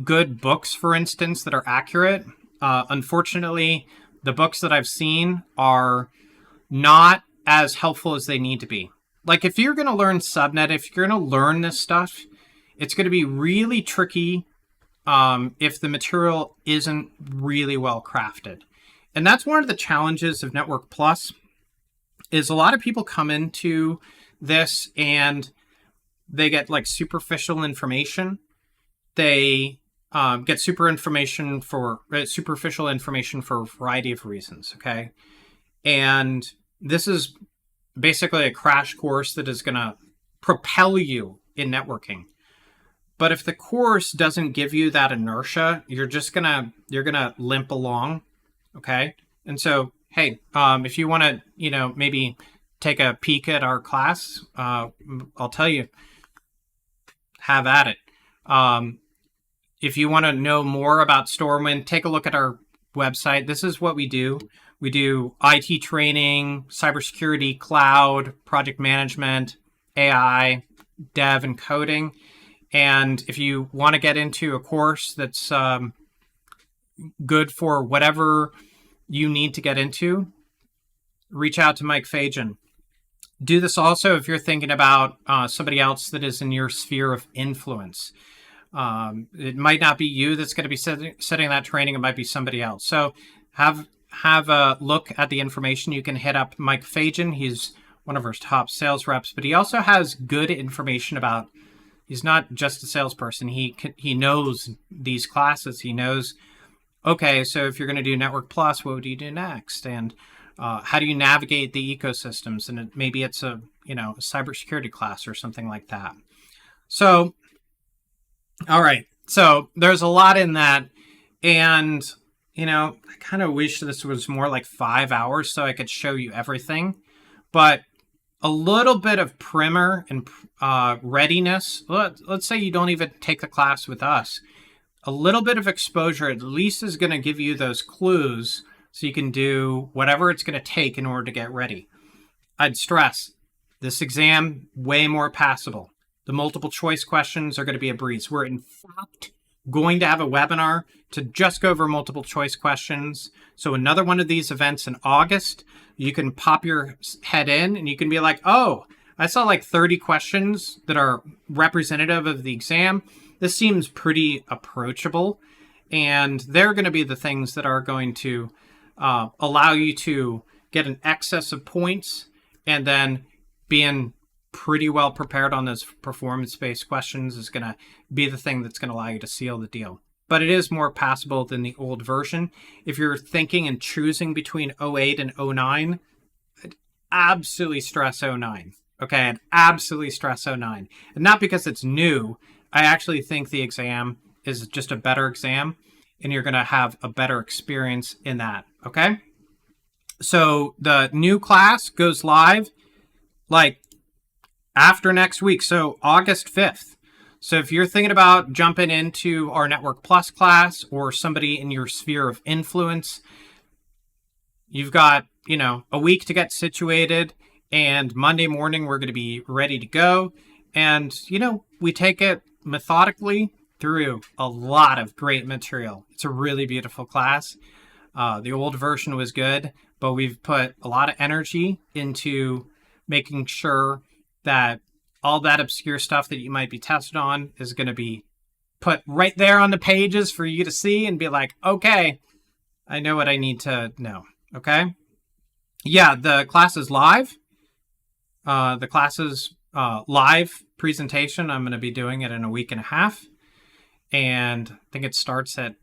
good books, for instance, that are accurate. Unfortunately, the books that I've seen are not as helpful as they need to be. Like, if you're going to learn subnet, if you're going to learn this stuff, it's going to be really tricky if the material isn't really well crafted. And that's one of the challenges of Network Plus, is a lot of people come into this and they get like superficial information. They get superficial information for a variety of reasons, okay? And this is basically a crash course that is going to propel you in networking. But if the course doesn't give you that inertia, you're gonna limp along, okay? And so, hey, if you want to, maybe take a peek at our class, I'll tell you, have at it. If you want to know more about StormWind, take a look at our website. This is what we do. We do IT training, cybersecurity, cloud, project management, AI, dev, and coding. And if you want to get into a course that's good for whatever you need to get into, reach out to Mike Fajan. Do this also if you're thinking about somebody else that is in your sphere of influence. It might not be you that's going to be setting that training. It might be somebody else. So have a look at the information. You can hit up Mike Fajan. He's one of our top sales reps, but he also has good information about, he's not just a salesperson. He knows these classes. He knows, okay, so if you're going to do Network Plus, what would you do next? And how do you navigate the ecosystems? And maybe it's a cybersecurity class or something like that. So, all right. So there's a lot in that. And, I kind of wish this was more like 5 hours so I could show you everything. But a little bit of primer and readiness. Let's say you don't even take the class with us. A little bit of exposure at least is going to give you those clues so you can do whatever it's going to take in order to get ready. I'd stress, this exam, way more passable. The multiple choice questions are going to be a breeze. We're in fact going to have a webinar to just go over multiple choice questions. So another one of these events in August, you can pop your head in and you can be like, oh, I saw like 30 questions that are representative of the exam. This seems pretty approachable. And they're going to be the things that are going to allow you to get an excess of points and then being pretty well prepared on those performance-based questions is going to be the thing that's going to allow you to seal the deal. But it is more passable than the old version. If you're thinking and choosing between 08 and 09, I'd absolutely stress 09. Okay, I'd absolutely stress 09. And not because it's new. I actually think the exam is just a better exam, and you're going to have a better experience in that. Okay? So the new class goes live like after next week, so August 5th. So if you're thinking about jumping into our Network Plus class or somebody in your sphere of influence, you've got, a week to get situated, and Monday morning we're going to be ready to go. And, we take it methodically through a lot of great material. It's a really beautiful class. The old version was good, but we've put a lot of energy into making sure that all that obscure stuff that you might be tested on is going to be put right there on the pages for you to see and be like, okay, I know what I need to know. Okay. Yeah, the class is live. The class is live presentation. I'm going to be doing it in a week and a half. And I think it starts at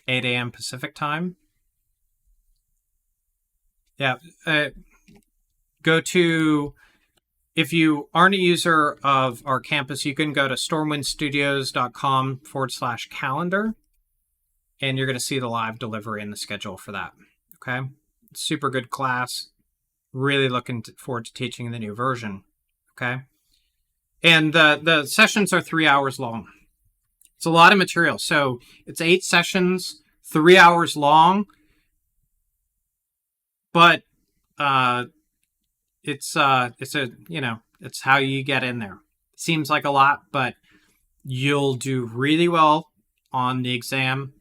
8 a.m. Pacific time. Yeah. Go to, if you aren't a user of our campus, you can go to stormwindstudios.com/calendar, and you're going to see the live delivery and the schedule for that. Okay. Super good class. Really looking forward to teaching the new version. Okay. And the sessions are 3 hours long. It's a lot of material. So it's 8 sessions, 3 hours long, but it's how you get in there. Seems like a lot, but you'll do really well on the exam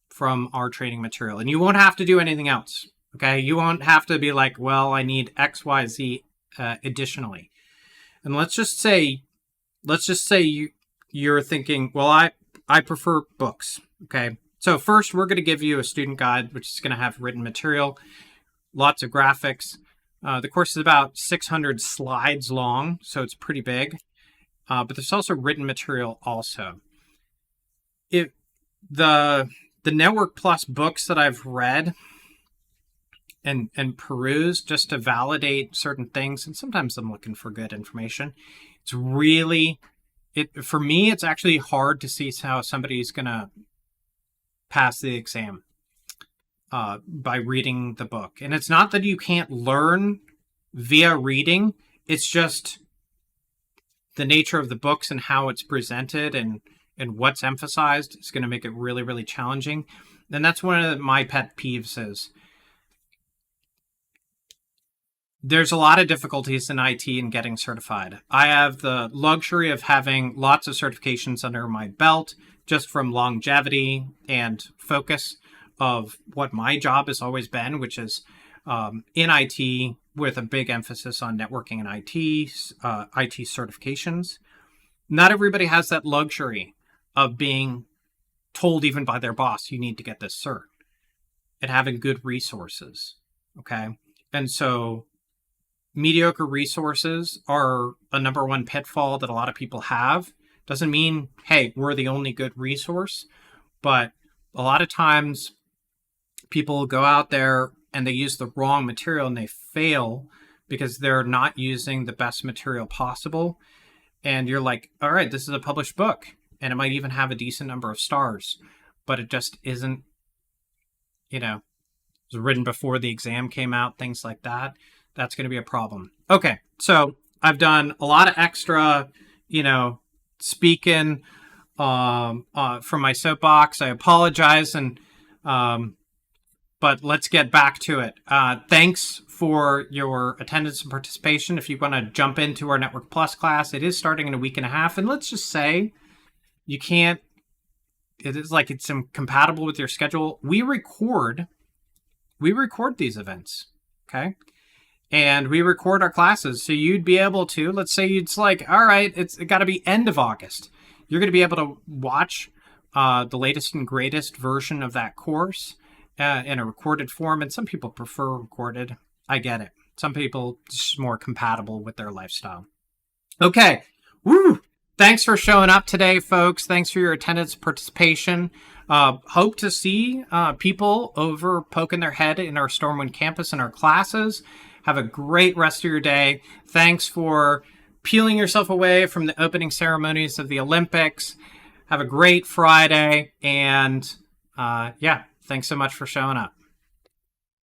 from our training material. And you won't have to do anything else. Okay. You won't have to be like, well, I need X, Y, Z additionally. And let's just say you're thinking, well, I prefer books. Okay. So first we're going to give you a student guide, which is going to have written material, lots of graphics. The course is about 600 slides long, so it's pretty big. But there's also written material also. The Network Plus books that I've read and perused just to validate certain things, and sometimes I'm looking for good information. It's really, for me, it's actually hard to see how somebody's going to pass the exam by reading the book. And it's not that you can't learn via reading. It's just the nature of the books and how it's presented and what's emphasized is going to make it really, really challenging. And that's one of my pet peeves is there's a lot of difficulties in IT in getting certified. I have the luxury of having lots of certifications under my belt just from longevity and focus of what my job has always been, which is in IT with a big emphasis on networking and IT certifications. Not everybody has that luxury of being told even by their boss, you need to get this cert, and having good resources. Okay. And so mediocre resources are a number one pitfall that a lot of people have. Doesn't mean, hey, we're the only good resource, but a lot of times people go out there and they use the wrong material and they fail because they're not using the best material possible. And you're like, all right, this is a published book and it might even have a decent number of stars, but it just isn't, it was written before the exam came out, things like that. That's going to be a problem. Okay. So I've done a lot of extra, speaking from my soapbox. I apologize. But let's get back to it. Thanks for your attendance and participation. If you want to jump into our Network Plus class, it is starting in a week and a half. And let's just say it is like it's incompatible with your schedule. We record these events. Okay. And we record our classes. So you'd be able to, let's say it's like, all right, it got to be end of August. You're going to be able to watch the latest and greatest version of that course in a recorded form. And some people prefer recorded. I get it. Some people just more compatible with their lifestyle. Okay. Woo! Thanks for showing up today, folks. Thanks for your attendance participation. Hope to see people over poking their head in our StormWind campus in our classes. Have a great rest of your day. Thanks for peeling yourself away from the opening ceremonies of the Olympics. Have a great Friday. And thanks so much for showing up.